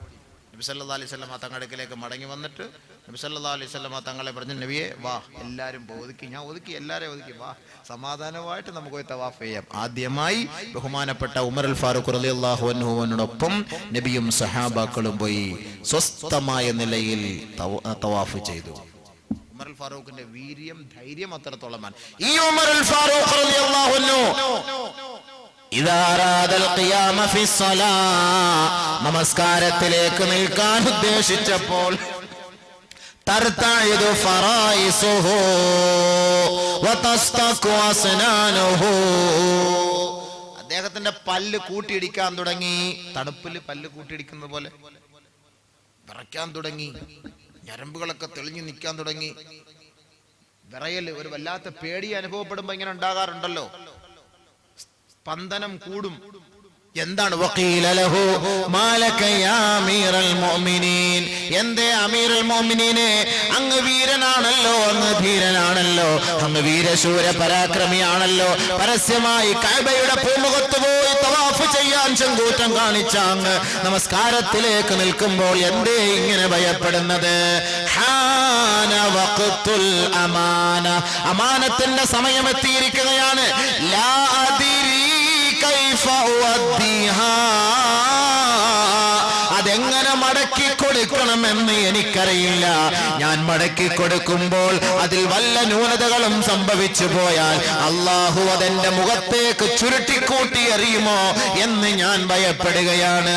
നബി സല്ലല്ലാഹു അലൈഹി വസല്ലം തങ്ങളുടെ അടുക്കലേക്ക് മടങ്ങി വന്നിട്ട് നബി സല്ലല്ലാഹു അലൈഹി വസല്ലം തങ്ങളെ പറഞ്ഞു, നബിയെ വാ, എല്ലാവരും ഒതുക്കി, ഞാൻ ഒതുക്കി, എല്ലാവരെയും ഒതുക്കി, വാ, സമാധാനമായിട്ട് നമുക്ക് പോയി തവാഫ് ചെയ്യാം. ആദ്യമായി ബഹുമാനപ്പെട്ട ഉമർ അൽ ഫാറൂഖ് റളിയല്ലാഹു അൻഹുവിനോടൊപ്പം നബിയും സഹാബാക്കളും പോയി സ്വസ്ഥമായ നിലയിൽ തവാഫ് ചെയ്തു. ഉമർ അൽ ഫാറൂഖിന്റെ വീര്യം, ധൈര്യം അത്രത്തോളമാണ്. ഈ ഉമർ അൽ ഫാറൂഖ് റളിയല്ലാഹു അൻഹു നമസ്കാരത്തിലേക്ക് നിൽക്കാൻ ഉദ്ദേശിച്ചപ്പോൾ അദ്ദേഹത്തിന്റെ പല്ല് കൂട്ടിയിടിക്കാൻ തുടങ്ങി. തണുപ്പിൽ പല്ല് കൂട്ടിയിടിക്കുന്നത് പോലെ വിറയ്ക്കാൻ തുടങ്ങി. ഞരമ്പുകളൊക്കെ തെളിഞ്ഞു നിൽക്കാൻ തുടങ്ങി. വിറയൽ, ഒരു വല്ലാത്ത പേടി അനുഭവപ്പെടുമ്പോ ഇങ്ങനെ ഉണ്ടാകാറുണ്ടല്ലോ, സ്പന്ദനം കൂടും. എന്താണ്? എന്തേ അമീറുൽ മുഅ്മിനീനെ, അങ്ങ് വീരനാണല്ലോ, അങ്ങ് ധീരനാണല്ലോ, അങ്ങ് വീരശൂര പരാക്രമിയാണല്ലോ, പരസ്യമായി കഅബയുടെ പൂമുഖത്ത് പോയി തവാഫ് ചെയ്യാൻ ചങ്കൂറ്റം കാണിച്ച അങ്ങ് നമസ്കാരത്തിലേക്ക് നിൽക്കുമ്പോൾ എന്തേ ഇങ്ങനെ ഭയപ്പെടുന്നത്? അമാനത്തിന്റെ സമയമെത്തിയിരിക്കുകയാണ്. ലാ അദ്രി കൈഫ ഉദ്ദിഹാ, അതെങ്ങനെ മടക്കി കൊടുക്കണം കൊടുക്കണമെന്ന് എനിക്കറിയില്ല. ഞാൻ മടക്കി കൊടുക്കുമ്പോൾ അതിൽ വല്ല ന്യൂനതകളും സംഭവിച്ചു പോയാൽ അള്ളാഹു അതെന്റെ മുഖത്തേക്ക് ചുരുട്ടിക്കൂട്ടി എറിയുമോ എന്ന് ഞാൻ ഭയപ്പെടുകയാണ്.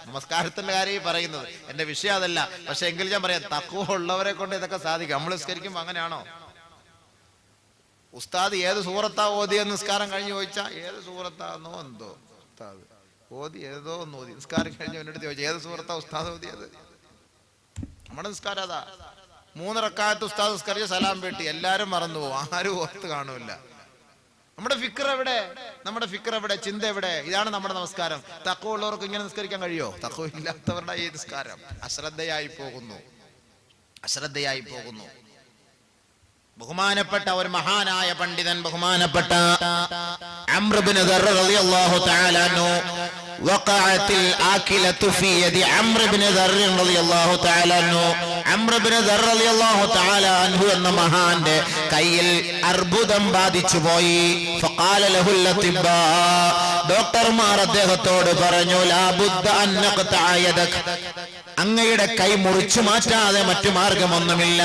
നമസ്കാരത്തിന്റെ കാര്യം പറയുന്നത്, എന്റെ വിഷയം അതല്ല. പക്ഷെ എങ്കിലും ഞാൻ പറയാം, തഖ്വ ഉള്ളവരെ കൊണ്ട് ഇതൊക്കെ സാധിക്കും. നമ്മൾ നിസ്കരിക്കുമ്പോ അങ്ങനെയാണോ? ഉസ്താദ് ഏത് സൂറത്താ ഓതിയെന്ന് നിസ്കാരം കഴിഞ്ഞ് ചോദിച്ചാ ഏത് സൂറത്താന്നോ എന്തോ ഉസ്താദ് ഓതി ഏതോ ഒന്ന് ഓതി. നിസ്കാരം കഴിഞ്ഞ് എന്നോട് ചോദിച്ചു ഏത് സൂറത്താ ഉസ്താദ് ഓതിയത്? നമ്മുടെ നിസ്കാരം അതാ. 3 റക്അത്ത് ഉസ്താദ് നിസ്കരിച്ച് സലാം വീട്ടി, എല്ലാരും മറന്നു പോകും, ആരും ഓർത്ത് കാണൂല. നമ്മുടെ ഫിക്ർ എവിടെ? ചിന്ത എവിടെ? ഇതാണ് നമ്മുടെ നമസ്കാരം. തഖ്വ ഉള്ളവർക്ക് ഇങ്ങനെ നിസ്കരിക്കാൻ കഴിയോ? തഖ്വ ഇല്ലാത്തവരുടെ ഈ നിസ്കാരം അശ്രദ്ധയായി പോകുന്നു. ബഹുമാനപ്പെട്ട ഒരു മഹാനായ പണ്ഡിതൻ, ബഹുമാനപ്പെട്ട അംർ ഇബ്നു ദർർ റളിയല്ലാഹു തആല അൻഹു, വഖഅത്തിൽ ആകിലതു ഫീ യദി അംർ ഇബ്നു ദർർ റളിയല്ലാഹു തആല അൻഹു, അംർ ഇബ്നു ദർർ റളിയല്ലാഹു തആല അൻഹു എന്ന മഹാന്റെ കയ്യിൽ അർബുദം ബാധിച്ചു പോയി. ഫഖാല ലഹുൽ അത്തിബാ, ഡോക്ടർമാർ അദ്ദേഹത്തോട് പറഞ്ഞു, ലാ ബുദ്ദ അൻ നഖ്തഅ യദക, അങ്ങയുടെ കൈ മുറിച്ചു മാറ്റാതെ മറ്റു മാർഗമൊന്നുമില്ല.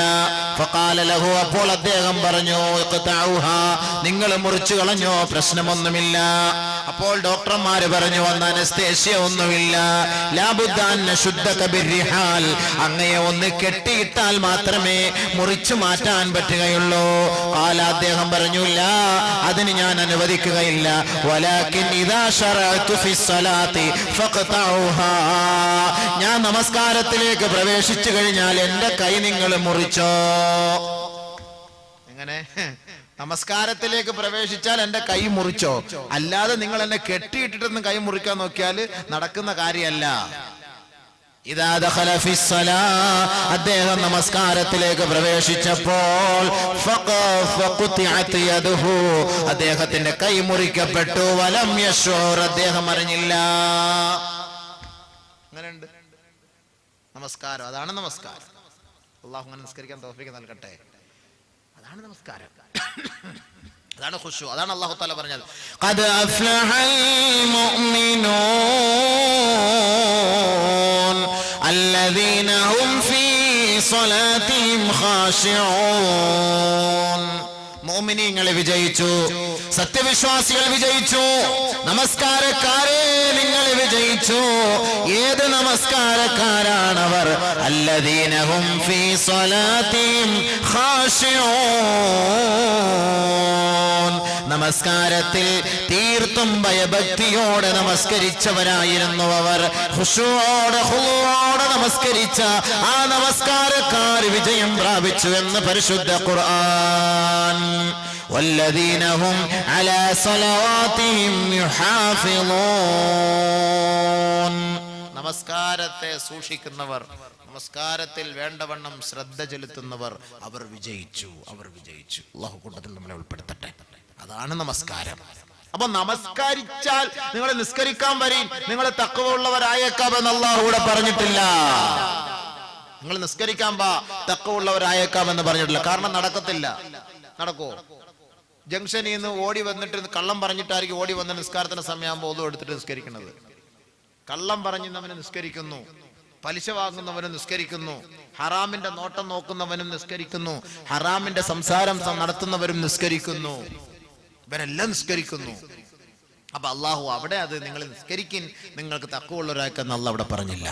ഫഖാല ലഹു, അപ്പോൾ അദ്ദേഹം പറഞ്ഞു, ഇഖ്തഉഹാ, നിങ്ങൾ മുറിച്ചു കളഞ്ഞോ, പ്രശ്നമൊന്നുമില്ല. അപ്പോൾ ഡോക്ടർമാര് പറഞ്ഞു, അന്ന് അനസ്തേഷ്യ ഒന്നുമില്ല. ലാ ബുദ്ദ അൻ നശുദ്ദക ബിർരിഹാൽ, അങ്ങയെ ഒന്ന് കെട്ടിയിട്ടാൽ മാത്രമേ മുറിച്ചു മാറ്റാൻ പറ്റുകയുള്ളൂ. ഖാല, അദ്ദേഹം പറഞ്ഞു, ലാ, അതിന് ഞാൻ അനുവദിക്കുകയില്ല. വലാകിൻ ഇദാ ശറഅതു ഫിസ്സലാത്തി ഫഖ്തഉഹാ, ഞാൻ നമസ്കാരത്തിലേക്ക് പ്രവേശിച്ചു കഴിഞ്ഞാൽ എന്റെ കൈ നിങ്ങൾ മുറിച്ചോ. എങ്ങനെ? നമസ്കാരത്തിലേക്ക് പ്രവേശിച്ചാൽ എന്റെ കൈ മുറിച്ചോ, അല്ലാതെ നിങ്ങൾ എന്നെ കെട്ടിയിട്ടിട്ടൊന്നും കൈ മുറിക്കാൻ നോക്കിയാൽ നടക്കുന്ന കാര്യമല്ല. ഇദാ ദഖല ഫിസ്സലാ, അദ്ദേഹം നമസ്കാരത്തിലേക്ക് പ്രവേശിച്ചപ്പോൾ ഫഖുതിഅത് യദുഹു, അദ്ദേഹത്തിന്റെ കൈ മുറിക്കപ്പെട്ടു. വലം യശൂർ, അദ്ദേഹം അറിഞ്ഞില്ല. അങ്ങനെയുണ്ട് നമസ്കാരം. അതാണ് നമസ്കാരം. അല്ലാഹു അങ്ങനെ നിസ്കരിക്കാൻ തൗഫീഖ് നൽകട്ടെ. അതാണ് നമസ്കാരം, അതാണ് ഖുശൂ, അതാണ് അല്ലാഹു തആല പറഞ്ഞത്, ഖദ് അഫ്ലഹൽ മുഅ്മിനൂൻ അല്ലദീന ഹും ഫീ സ്വലാത്തിഹിം ഖാശിഊൻ. മുഅ്മിനീങ്ങൾ വിജയിച്ചു, സത്യവിശ്വാസികൾ വിജയിച്ചു, നമസ്കാരക്കാരെ നിങ്ങൾ വിജയിച്ചു. ഏത് നമസ്കാരക്കാരാണവർ? അല്ലദീന ഹും ഫീ സ്വലാത്തിഹിം ഖാശിഊൻ, നമസ്കാരത്തിൽ തീർത്തും ഭയഭക്തിയോടെ നമസ്കരിച്ചവരായിരുന്നു അവർ. ഖുശൂഅോടെ ഖുളൂഅോടെ നമസ്കരിച്ച ആ നമസ്കാരക്കാർ വിജയം പ്രാപിച്ചു എന്ന് പരിശുദ്ധ ഖുർആൻ. വല്ലദീന ഹും അലാ സ്വലവാതിഹിം യുഹാഫിളൂൻ, നമസ്കാരത്തെ സൂക്ഷിക്കുന്നവർ, നമസ്കാരത്തിൽ വേണ്ടവണ്ണം ശ്രദ്ധ ചെലുത്തുന്നവർ, അവർ വിജയിച്ചു. അല്ലാഹു കൂട്ടത്തിൽ നമ്മളെ ഉൾപ്പെടുത്തട്ടെ. അതാണ് നമസ്കാരം. അപ്പൊ നമസ്കരിച്ചാൽ നിങ്ങൾ നിസ്കരിക്കാൻ വരീൻ, നിങ്ങൾ തഖ്വ ഉള്ളവരായേക്കാമെന്ന് അല്ലാഹു ഇവിടെ പറഞ്ഞിട്ടില്ല. നിങ്ങൾ നിസ്കരിക്കാൻ തഖ്വ ഉള്ളവരായേക്കാമെന്ന് പറഞ്ഞിട്ടില്ല. കാരണം നടക്കത്തില്ല. നടക്കോ? ജംഗ്ഷനിൽ നിന്ന് ഓടി വന്നിട്ട് കള്ളം പറഞ്ഞിട്ടായിരിക്കും ഓടി വന്ന നിസ്കാരത്തിന് സമയമാകുമ്പോൾ ഒന്നും എടുത്തിട്ട് നിസ്കരിക്കുന്നത്. കള്ളം പറഞ്ഞവന് നിസ്കരിക്കുന്നു, പലിശ വാങ്ങുന്നവനും നിസ്കരിക്കുന്നു, ഹറാമിന്റെ നോട്ടം നോക്കുന്നവനും നിസ്കരിക്കുന്നു, ഹറാമിന്റെ സംസാരം നടത്തുന്നവരും നിസ്കരിക്കുന്നു. ഇവരെല്ലാം നിസ്കരിക്കുന്നു. അപ്പൊ അള്ളാഹു അവിടെ അത് നിങ്ങൾ നിസ്കരിക്കിൻ, നിങ്ങൾക്ക് തഖ്വ ഉള്ളവരാക്കെന്ന് അള്ളാഹ് അവിടെ പറഞ്ഞില്ല.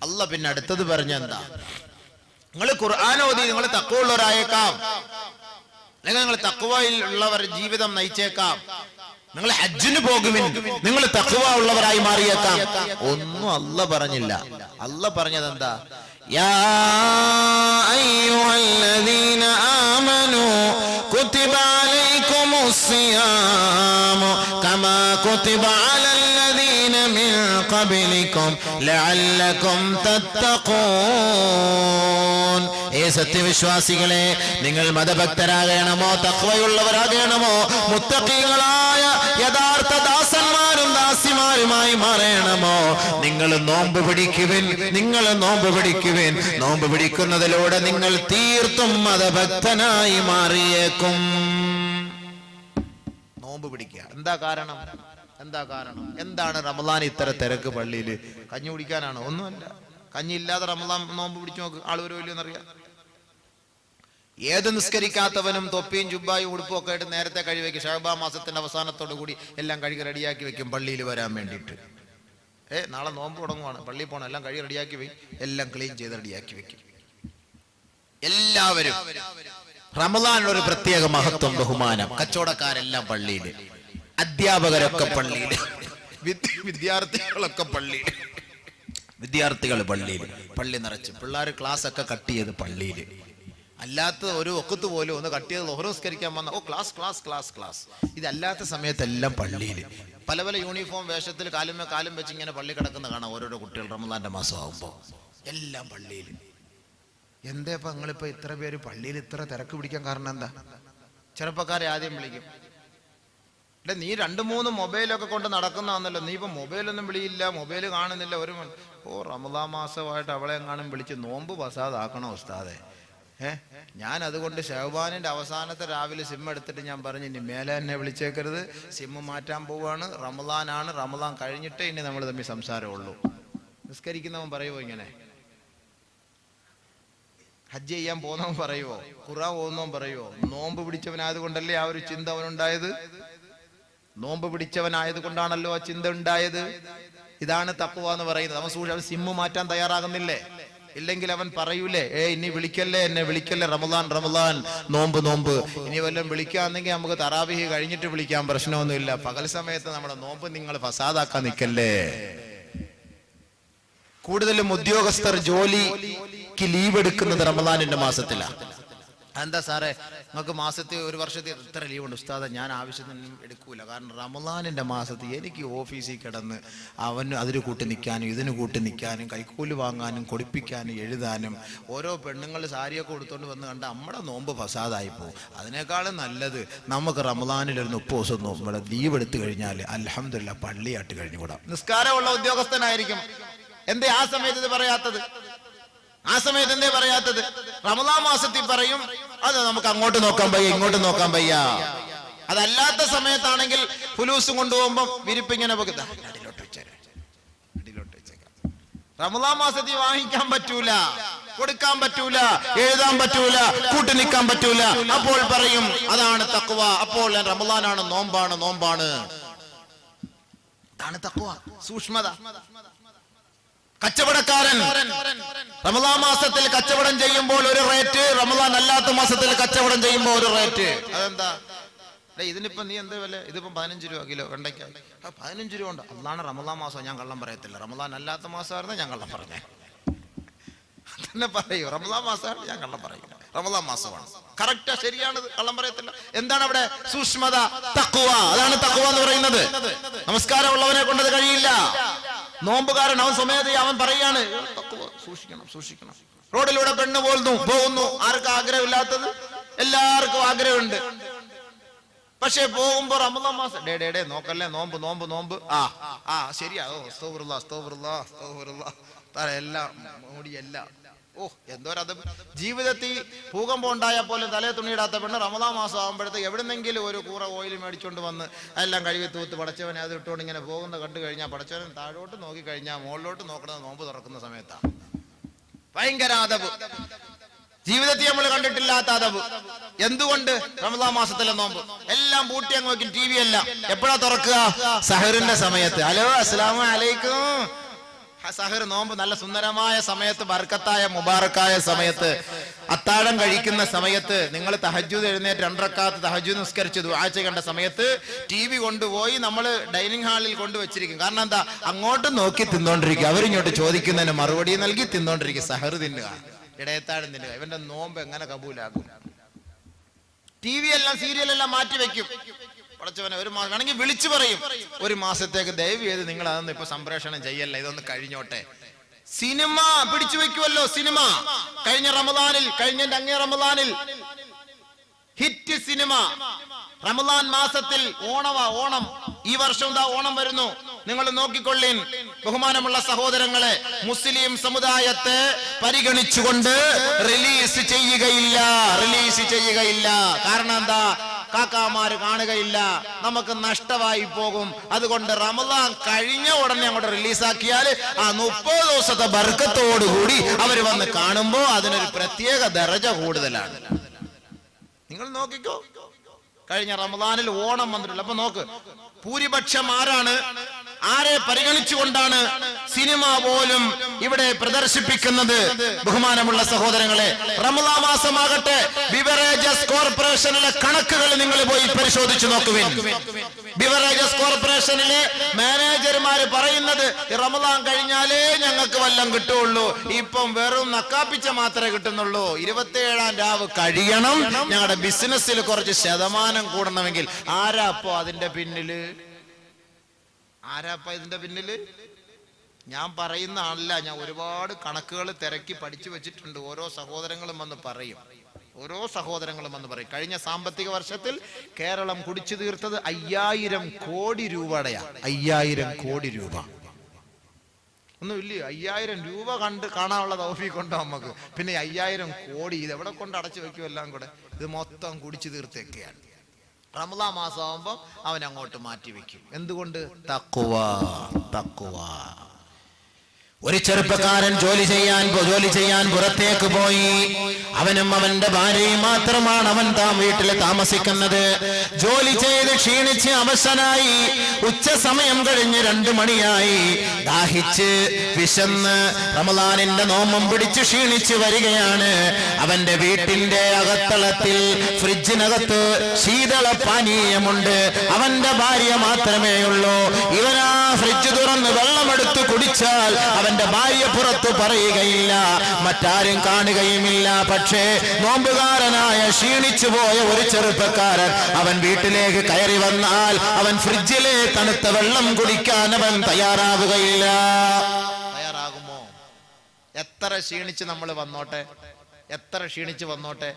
അള്ളാഹ് പിന്നെ അടുത്തത് പറഞ്ഞ എന്താ? നിങ്ങൾ ഖുർആൻ ഓതി നിങ്ങൾ തഖ്വ ഉള്ളവരായേക്കാം, അല്ലെങ്കിൽ നിങ്ങൾ തഖ്വയിൽ ഉള്ളവർ ജീവിതം നയിച്ചേക്കാം. നിങ്ങൾ ഹജ്ജിന് പോകുവിൻ, നിങ്ങൾ തഖ്വ ഉള്ളവരായി മാറിയേക്കാം. ഒന്നും അള്ളാഹ് പറഞ്ഞില്ല. അള്ളാഹ് പറഞ്ഞത് എന്താ? യാ അയ്യുഹല്ലദീന ആമനൂ കുതിബ അലൈക്കുമുസ് സിയാമു കമാ കുതിബ അലല്ലദീന മിൻ ഖബ്ലികും ലഅല്ലകും തത്തഖൂൻ. ഏ സത്യവിശ്വാസികളെ, നിങ്ങൾ മതഭക്തരാകണമോ, തഖ്വയുള്ളവരാകണമോ, മുത്തഖീകളായ യഥാർത്ഥ ദാസന്മാരും ദാസിമാരുമായി മാറണമോ, നിങ്ങൾ നോമ്പ് പിടിക്കുവിൻ. നോമ്പ് പിടിക്കുന്നതിലൂടെ നിങ്ങൾ തീർത്തും മതഭക്തനായി മാറിയേക്കും. നോമ്പ് പിടിക്കുക. എന്താ കാരണം? എന്താ കാരണം? എന്താണ് റമദാൻ ഇത്ര തിരക്ക് പള്ളിയിൽ? കഞ്ഞി കുടിക്കാനാണോ? ഒന്നുമല്ല. കഞ്ഞി ഇല്ലാതെ റമദാൻ നോമ്പ് പിടിച്ചു നോക്ക്, ആൾ വരുമല്ലോന്നറിയാം. ഏത് നിസ്കരിക്കാത്തവനും തൊപ്പിയും ജുബ്ബായും ഉടുപ്പും ഒക്കെ ആയിട്ട് നേരത്തെ കഴിവെക്കും. ഷഅബാൻ മാസത്തിന്റെ അവസാനത്തോടു കൂടി എല്ലാം കഴുകി റെഡിയാക്കി വെക്കും പള്ളിയിൽ വരാൻ വേണ്ടിയിട്ട്. നാളെ നോമ്പ് തുടങ്ങുവാണ്, പള്ളിയിൽ പോകണം, എല്ലാം കഴുകി റെഡിയാക്കി വെക്കും, എല്ലാം ക്ലീൻ ചെയ്ത് റെഡിയാക്കി വെക്കും. എല്ലാവരും റമദാനിൽ ഒരു പ്രത്യേക മഹത്വം, ബഹുമാനം. കച്ചവടക്കാരെല്ലാം പള്ളിയിൽ, അധ്യാപകരൊക്കെ പള്ളിയിൽ, വിദ്യാർത്ഥികളൊക്കെ പള്ളിയിൽ, വിദ്യാർത്ഥികൾ പള്ളിയിൽ, പള്ളി നിറച്ച് പിള്ളേർ ക്ലാസ് ഒക്കെ കട്ട് ചെയ്ത് പള്ളിയിൽ. അല്ലാത്ത ഒരു ഒക്കത്ത് പോലും ഒന്ന് കട്ട് ചെയ്ത് ഓരോസ്കരിക്കാൻ വന്ന ക്ലാസ് ക്ലാസ് ക്ലാസ് ക്ലാസ്. ഇതല്ലാത്ത സമയത്തെല്ലാം പള്ളിയിൽ പല പല യൂണിഫോം വേഷത്തിൽ കാലും വെച്ച് ഇങ്ങനെ പള്ളി കിടക്കുന്ന കാണാം ഓരോരോ കുട്ടികൾ. റമദാന്റെ മാസം ആകുമ്പോൾ എല്ലാം പള്ളിയിൽ. എന്താ ഇപ്പൊ നിങ്ങളിപ്പോ ഇത്ര പേര് പള്ളിയിൽ ഇത്ര തിരക്ക് പിടിക്കാൻ കാരണം എന്താ? ചെറുപ്പക്കാരെ ആദ്യം വിളിക്കും, നീ 2-3 മൊബൈലൊക്കെ കൊണ്ട് നടക്കുന്നതാണല്ലോ, നീ ഇപ്പൊ മൊബൈലൊന്നും വിളിയില്ല, മൊബൈൽ കാണുന്നില്ല. റമദാൻ മാസമായിട്ട് അവളെ എങ്ങാനും വിളിച്ച് നോമ്പ് പസാദാക്കണോ ഉസ്താദെ? ഞാൻ അതുകൊണ്ട് ഷഅബാനിന്റെ അവസാനത്തെ രാവിലെ സിം എടുത്തിട്ട് ഞാൻ പറഞ്ഞു, ഇനി മേലെ എന്നെ വിളിച്ചേക്കരുത്, സിം മാറ്റാൻ പോവാണ്, റമദാനാണ്, റമദാൻ കഴിഞ്ഞിട്ടേ ഇനി നമ്മൾ തമ്മിൽ സംസാരമുള്ളൂ. നിസ്കരിക്കുന്നവൻ പറയുമോ ഇങ്ങനെ? ഹജ്ജ് ചെയ്യാൻ പോകുന്നവൻ പറയുമോ? ഖുർആൻ ഓതുന്നവൻ പറയുമോ? നോമ്പ് പിടിച്ചവനായതുകൊണ്ടല്ലേ ആ ഒരു ചിന്ത അവനുണ്ടായത്? നോമ്പ് പിടിച്ചവനായത് കൊണ്ടാണല്ലോ ആ ചിന്ത ഉണ്ടായത്. ഇതാണ് തഖ്വ എന്ന് പറയുന്നത്. അവൻ സിമ്മ് മാറ്റാൻ തയ്യാറാകുന്നില്ലേ? ഇല്ലെങ്കിൽ അവൻ പറയൂലേ, ഇനി വിളിക്കല്ലേ, എന്നെ വിളിക്കല്ലേ, റമദാൻ റമദാൻ, നോമ്പ് നോമ്പ്. ഇനി വല്ലതും വിളിക്കാന്നെങ്കിൽ നമുക്ക് തറാവീഹ് കഴിഞ്ഞിട്ട് വിളിക്കാൻ, പ്രശ്നമൊന്നുമില്ല. പകൽ സമയത്ത് നമ്മുടെ നോമ്പ് നിങ്ങൾ ഫസാദാക്കാൻ നിൽക്കല്ലേ. കൂടുതലും ഉദ്യോഗസ്ഥർ ജോലിക്ക് ലീവ് എടുക്കുന്നത് റമദാനിന്റെ മാസത്തിലാണ്. എന്താ സാറേ നിങ്ങൾക്ക് മാസത്തിൽ ഒരു വർഷത്തിൽ എത്ര ലീവ് ഉണ്ട്? ഉസ്താദ ഞാൻ ആവശ്യത്തിനും എടുക്കൂല, കാരണം റമദാനിന്റെ മാസത്തിൽ എനിക്ക് ഓഫീസിൽ കിടന്ന് അവന് അതിന് കൂട്ടി നിൽക്കാനും ഇതിന് കൂട്ടി നിൽക്കാനും കൈക്കൂലി വാങ്ങാനും കൊടുപ്പിക്കാനും എഴുതാനും, ഓരോ പെണ്ണുങ്ങൾ സാരിയൊക്കെ കൊടുത്തോണ്ട് വന്ന് കണ്ട നമ്മുടെ നോമ്പ് ഫസാദായി പോകും. അതിനേക്കാളും നല്ലത് നമുക്ക് റമദാനിൽ ഒരു 30 ദിവസം നോമ്പ് ലീവ് എടുത്തു കഴിഞ്ഞാൽ അൽഹംദുലില്ലാഹ് പള്ളിയായിട്ട് കഴിഞ്ഞുകൂടാം. നിസ്കാരമുള്ള ഉദ്യോഗസ്ഥനായിരിക്കും. എന്തേ ആ സമയത്ത് ഇത് പറയാത്തത്? ആ സമയത്ത് എന്തേ പറയാത്തത്? റമദാൻ മാസത്തിൽ പറയും അത് നമുക്ക് അങ്ങോട്ട് നോക്കാൻ വയ്യ, ഇങ്ങോട്ട് നോക്കാൻ വയ്യ. അതല്ലാത്ത സമയത്താണെങ്കിൽ ഫുലൂസും കൊണ്ടുപോകുമ്പോ വിരിപ്പിങ്ങനെ അടിയിലോട്ട് വെച്ചേക്കാം. റമദാൻ മാസത്തിൽ വാങ്ങിക്കാൻ പറ്റൂല, കൊടുക്കാൻ പറ്റൂല, എഴുതാൻ പറ്റൂല, കൂട്ടി നിൽക്കാൻ പറ്റൂല. അപ്പോൾ പറയും അതാണ് തഖ്വ. അപ്പോൾ റമദാനാണ്, നോമ്പാണ്, നോമ്പാണ്. അതാണ് തഖ്വ, സൂക്ഷ്മത. കച്ചവടക്കാരൻ റമദാൻ മാസത്തിൽ കച്ചവടം ചെയ്യുമ്പോൾ ഒരു റേറ്റ്, റമദാൻ അല്ലാത്ത മാസത്തിൽ കച്ചവടം ചെയ്യുമ്പോൾ ഒരു റേറ്റ്. അതെന്താ? ഇതിനിപ്പോ നീ എന്താ വില? ഇതിപ്പോ 15 രൂപ കിലോ വെണ്ടയ്ക്ക. 15 രൂപ ഉണ്ട്. അതാണ് റമദാൻ മാസം, ഞാൻ കള്ളം പറയത്തില്ല. റമദാൻ അല്ലാത്ത മാസമായിരുന്നു ഞാൻ കള്ളം പറഞ്ഞേ തന്നെ പറയൂ. റമദാൻ മാസമാണ് ഞാൻ കള്ളം പറയില്ല, റമദാൻ മാസമാണ്. കറക്റ്റാ, ശരിയാണ്, കള്ളം പറയത്തില്ല. എന്താണ് അവിടെ? സൂക്ഷ്മത, തഖ്വ. അതാണ് തഖ്വ എന്ന് പറയുന്നത്. നമസ്കാരം ഉള്ളവനെ കൊണ്ടത് കഴിയില്ല. നോമ്പുകാരൻ അവൻ സ്വമേധയാ അവൻ പറയാണ് സൂക്ഷിക്കണം, സൂക്ഷിക്കണം. റോഡിലൂടെ പെണ്ണ് പോകുന്നു. ആർക്കും ആഗ്രഹമില്ലാത്തത്? എല്ലാവർക്കും ആഗ്രഹമുണ്ട്. പക്ഷെ പോകുമ്പോ റമദാൻ മാസം ഡേ നോക്കല്ലേ, നോമ്പ് നോമ്പ് നോമ്പ്. ശരിയാ, എല്ലാം മൂടിയെല്ലാം. എന്തോരത് ജീവിതത്തിൽ ഭൂകമ്പം ഉണ്ടായാൽ പോലും തലേ തുണിയിടാത്ത പെണ്ണ് റമദാൻ മാസം ആകുമ്പോഴത്തേക്ക് എവിടുന്നെങ്കിലും ഒരു കൂറ ഓയിൽ മേടിച്ചോണ്ട് വന്ന് എല്ലാം കഴുകി തൂത്ത് പടച്ചവനെ അത് ഇട്ടുകൊണ്ട് ഇങ്ങനെ പോകുന്ന കണ്ടു കഴിഞ്ഞാൽ പടച്ചവൻ താഴോട്ട് നോക്കി കഴിഞ്ഞാൽ മുകളിലോട്ട് നോക്കുന്നത് നോമ്പ് തുറക്കുന്ന സമയത്താണ്. ഭയങ്കര അതവ്, ജീവിതത്തിൽ നമ്മൾ കണ്ടിട്ടില്ലാത്ത അതവ്. എന്തുകൊണ്ട്? റമദാൻ മാസത്തിലെ നോമ്പ് എല്ലാം പൂട്ടി അങ്ങ് വെക്കും. TV എല്ലാം എപ്പോഴാ തുറക്കുക? സഹറിന്റെ സമയത്ത്. ഹലോ അസ്സലാമു അലൈക്കും. സഹർ നോമ്പ് നല്ല സുന്ദരമായ സമയത്ത്, ബർക്കത്തായ മുബാറക്കായ സമയത്ത്, അത്താഴം കഴിക്കുന്ന സമയത്ത്, നിങ്ങൾ തഹജ്ജുദ് എഴുന്നേറ്റ് 2 റക്അത്ത് തഹജ്ജുദ് നിസ്കരിച്ച് ദുആ ചെയ്യേണ്ട സമയത്ത് TV കൊണ്ടുപോയി നമ്മൾ ഡൈനിങ് ഹാളിൽ കൊണ്ടുവച്ചിരിക്കും. കാരണം എന്താ? അങ്ങോട്ട് നോക്കി തിന്നോണ്ടിരിക്കുക, അവരിങ്ങോട്ട് ചോദിക്കുന്നതിന് മറുപടി നൽകി തിന്നോണ്ടിരിക്കുക. സഹർ തിന്നുക, ഇടയത്താഴം തിന്നുക. ഇവന്റെ നോമ്പ് എങ്ങനെ കബൂലാകും? TV എല്ലാം സീരിയലെല്ലാം മാറ്റി വെക്കും. പടച്ചവനെ ഒരു മാസം വേണമെങ്കിൽ വിളിച്ചു പറയും, ഒരു മാസത്തേക്ക് ദയവ് ചെയ്ത് നിങ്ങൾ അതൊന്നും ഇപ്പൊ സംപ്രേഷണം ചെയ്യല്ല, ഇതൊന്ന് കഴിഞ്ഞോട്ടെ. സിനിമ പിടിച്ചു വെക്കുമല്ലോ. സിനിമ കഴിഞ്ഞ റമദാനിൽ, കഴിഞ്ഞ അങ്ങേ റമദാനിൽ ഹിറ്റ് സിനിമ. റമദാൻ മാസത്തിൽ ഓണം, ഈ വർഷം ഓണം വരുന്നു. നിങ്ങൾ നോക്കിക്കൊള്ളീൻ ബഹുമാനമുള്ള സഹോദരങ്ങളെ, മുസ്ലിം സമുദായത്തെ പരിഗണിച്ചുകൊണ്ട് റിലീസ് ചെയ്യുകയില്ല. കാരണം എന്താ? കാക്കാമാര് കാണുകയില്ല, നമുക്ക് നഷ്ടമായി പോകും. അതുകൊണ്ട് റമദാൻ കഴിഞ്ഞ ഉടനെ അങ്ങോട്ട് റിലീസാക്കിയാൽ ആ 30 ദിവസത്തെ ബർക്കത്തോടുകൂടി അവർ വന്ന് കാണുമ്പോൾ അതിനൊരു പ്രത്യേക ദറജ കൂടുതലാണ്. നിങ്ങൾ നോക്കിക്കോ, കഴിഞ്ഞ റമദാനിൽ ഓണം വന്നിട്ടില്ല. അപ്പൊ നോക്ക്, ഭൂരിപക്ഷം ആരെ പരിഗണിച്ചുകൊണ്ടാണ് സിനിമ പോലും ഇവിടെ പ്രദർശിപ്പിക്കുന്നത്? ബഹുമാനമുള്ള സഹോദരങ്ങളെ, റമദാൻ മാസമാകട്ടെ, ബിവറേജസ് കോർപ്പറേഷനിലെ കണക്കുകൾ നിങ്ങൾ പോയി പരിശോധിച്ചു നോക്കുവിൻ. ബിവറേജസ് കോർപ്പറേഷനിലെ മാനേജർമാര് പറയുന്നത് റമദാൻ കഴിഞ്ഞാലേ ഞങ്ങൾക്ക് വല്ലം കിട്ടുള്ളൂ, ഇപ്പം വെറും നക്കാപ്പിച്ച മാത്രമേ കിട്ടുന്നുള്ളൂ. 27-ാം രാവ് കഴിയണം ഞങ്ങളുടെ ബിസിനസ്സിൽ കുറച്ച് ശതമാനം കൂടണമെങ്കിൽ. ആരാപ്പോ അതിന്റെ പിന്നില്? ഇതിന്റെ പിന്നില്? ഞാൻ പറയുന്ന ആളല്ല, ഞാൻ ഒരുപാട് കണക്കുകൾ തിരക്കി പഠിച്ചു വെച്ചിട്ടുണ്ട്. ഓരോ സഹോദരങ്ങളും വന്ന് പറയും. കഴിഞ്ഞ സാമ്പത്തിക വർഷത്തിൽ കേരളം കുടിച്ചു തീർത്തത് 5000 കോടി രൂപയുടെയാണ്. 5000 കോടി രൂപ ഒന്നുമില്ല. 5000 രൂപ കാണാനുള്ള തൗഫീഖ് കൊണ്ടോ നമുക്ക്? പിന്നെ 5000 കോടി ഇത് എവിടെ കൊണ്ട് അടച്ചു വെക്കും? എല്ലാം കൂടെ ഇത് മൊത്തം കുടിച്ചു തീർത്തൊക്കെയാണ്. റമദാൻ മാസമാകുമ്പോൾ അവൻ അങ്ങോട്ട് മാറ്റി വെക്കും. എന്തുകൊണ്ട്? തഖ്വ. ഒരു ചെറുപ്പക്കാരൻ ജോലി ചെയ്യാൻ പുറത്തേക്ക് പോയി. അവനും അവന്റെ ഭാര്യയും മാത്രമാണ് അവൻ വീട്ടിൽ താമസിക്കുന്നത്. ജോലി ചെയ്ത് ക്ഷീണിച്ച് അവശനായി, ഉച്ച സമയം കഴിഞ്ഞ് 2 മണിയായി. ദാഹിച്ച് വിശന്ന് റമദാനിന്റെ നോമ്പും പിടിച്ച് ക്ഷീണിച്ച് വരികയാണ്. അവന്റെ വീട്ടിന്റെ അകത്തളത്തിൽ ഫ്രിഡ്ജിനകത്ത് ശീതള പാനീയമുണ്ട്. അവന്റെ ഭാര്യ മാത്രമേ ഉള്ളൂ. ഇവനാ ഫ്രിഡ്ജ് തുറന്ന് വെള്ളമെടുത്ത് കുടിച്ചാൽ അവന്റെ ഭാര്യ പുറത്തു പറയുകയില്ല, മറ്റാരും കാണുകയുമില്ല. പക്ഷേ നോമ്പുകാരനായ ക്ഷീണിച്ചു പോയ ഒരു ചെറുപ്പക്കാരൻ അവൻ വീട്ടിലേക്ക് കയറി വന്നാൽ അവൻ ഫ്രിഡ്ജിലെ തണുത്ത വെള്ളം കുടിക്കാൻ അവൻ തയ്യാറാകുമോ? എത്ര ക്ഷീണിച്ച് വന്നോട്ടെ,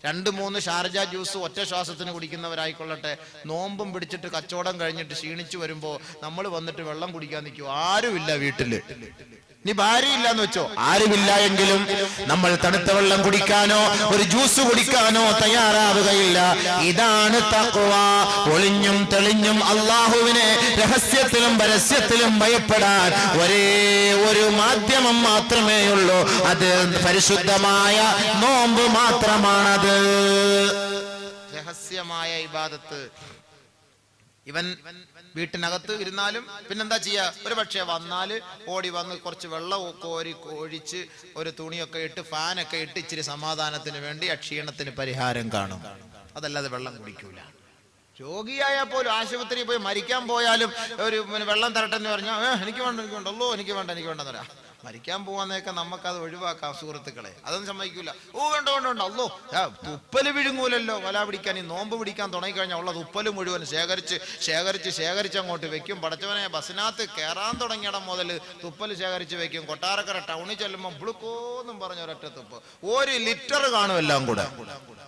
2-3 ഷാർജ ജ്യൂസ് ഒറ്റ ശ്വാസത്തിന് കുടിക്കുന്നവരായിക്കൊള്ളട്ടെ, നോമ്പും പിടിച്ചിട്ട് കച്ചവടം കഴിഞ്ഞിട്ട് ക്ഷീണിച്ചു വരുമ്പോ നമ്മൾ വന്നിട്ട് വെള്ളം കുടിക്കാൻ നിൽക്കുമോ? ആരുമില്ല വീട്ടില്. നീ ഭാര്യ ഇല്ലാന്ന് വെച്ചോ, ആരുമില്ല എങ്കിലും നമ്മൾ തണുത്ത വെള്ളം കുടിക്കാനോ ഒരു ജ്യൂസ് കുടിക്കാനോ തയ്യാറാവുകയില്ല. ഇതാണ് തഖ്വ. ഒളിഞ്ഞും തെളിഞ്ഞും അള്ളാഹുവിനെ രഹസ്യത്തിലും പരസ്യത്തിലും ഭയപ്പെടാൻ ഒരേ ഒരു മാധ്യമം മാത്രമേ ഉള്ളൂ. അത് പരിശുദ്ധമായ നോമ്പ് മാത്രമാണത്. രഹസ്യമായ ഇബാദത്ത്. ഇവൻ വീട്ടിനകത്ത് ഇരുന്നാലും പിന്നെന്താ ചെയ്യാ? ഒരു പക്ഷേ വന്നാല് ഓടി വന്ന് കുറച്ച് വെള്ളം ഒഴിച്ച് ഒരു തുണിയൊക്കെ ഇട്ട് ഫാനൊക്കെ ഇട്ട് ഇച്ചിരി സമാധാനത്തിന് വേണ്ടി ക്ഷീണത്തിന് പരിഹാരം കാണും. അതല്ലാതെ വെള്ളം കുടിക്കൂല. രോഗിയായാൽ പോലും ആശുപത്രിയിൽ പോയി മരിക്കാൻ പോയാലും ഒരു വെള്ളം തരട്ടെന്ന് പറഞ്ഞാൽ എനിക്ക് വേണ്ട എനിക്ക് വേണ്ടെന്ന് പറയാം. മരിക്കാൻ പോവാന്നേക്കെ നമുക്കത് ഒഴിവാക്കാം സുഹൃത്തുക്കളെ. അതൊന്നും സമ്മതിക്കൂല. വേണ്ട അല്ലോ, തുപ്പല് വിഴുങ്ങൂലല്ലോ. വല പിടിക്കാൻ ഈ നോമ്പ് പിടിക്കാൻ തുടങ്ങിക്കഴിഞ്ഞാൽ ഉള്ള തുപ്പല് മുഴുവൻ ശേഖരിച്ച് അങ്ങോട്ട് വെക്കും. പടച്ചവനെ, ബസ്സിനകത്ത് കയറാൻ തുടങ്ങിയിടം മുതൽ തുപ്പല് ശേഖരിച്ച് വെക്കും. കൊട്ടാരക്കര ടൗണിൽ ചെല്ലുമ്പോൾ പുളുക്കോന്നും പറഞ്ഞ ഒരൊറ്റ തുപ്പ് 1 ലിറ്റർ കാണും. എല്ലാം കൂടെ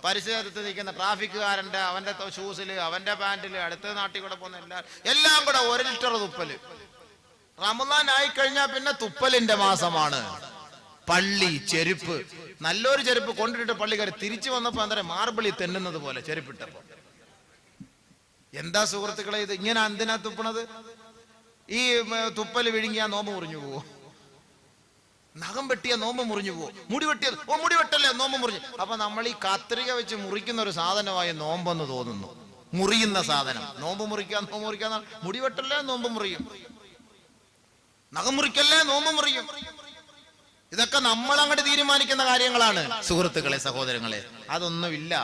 പരിസരത്ത് നിൽക്കുന്ന ട്രാഫിക്കുകാരന്റെ, അവന്റെ ഷൂസില്, അവന്റെ പാന്റില്, അടുത്ത നാട്ടിൽ കൂടെ പോകുന്ന എല്ലാം കൂടെ 1 ലിറ്റർ തുപ്പല്. റമദാൻ ആയിക്കഴിഞ്ഞാൽ പിന്നെ തുപ്പലിന്റെ മാസമാണ്. പള്ളി ചെരുപ്പ്, നല്ലൊരു ചെരുപ്പ് കൊണ്ടിട്ട് പള്ളിക്കാർ തിരിച്ചു വന്നപ്പോ എന്താ മാർബിളി തെന്നുന്നത് പോലെ ചെരുപ്പിട്ടപ്പോ. എന്താ സുഹൃത്തുക്കളെ ഇത്? ഇങ്ങനെ എന്തിനാ തുപ്പണത്? ഈ തുപ്പല് വിഴുങ്ങിയാ നോമ്പ് മുറിഞ്ഞു പോവോ? നഖം വെട്ടിയ നോമ്പ് മുറിഞ്ഞു പോവോ? മുടി വെട്ടല്ലേ നോമ്പ് മുറിഞ്ഞു. അപ്പൊ നമ്മൾ ഈ കത്രിക വെച്ച് മുറിക്കുന്ന ഒരു സാധനമായി നോമ്പെന്ന് തോന്നുന്നു. മുറിയുന്ന സാധനം. നോമ്പ് മുറിക്കാൻ മുടി വെട്ടല്ലേ നോമ്പ് മുറിയും, നഖം മുറിക്കല്ലേ നോമ്പ് മുറിയും. ഇതൊക്കെ നമ്മൾ അങ്ങോട്ട് തീരുമാനിക്കുന്ന കാര്യങ്ങളാണ് സുഹൃത്തുക്കളെ, സഹോദരങ്ങളെ. അതൊന്നുമില്ല.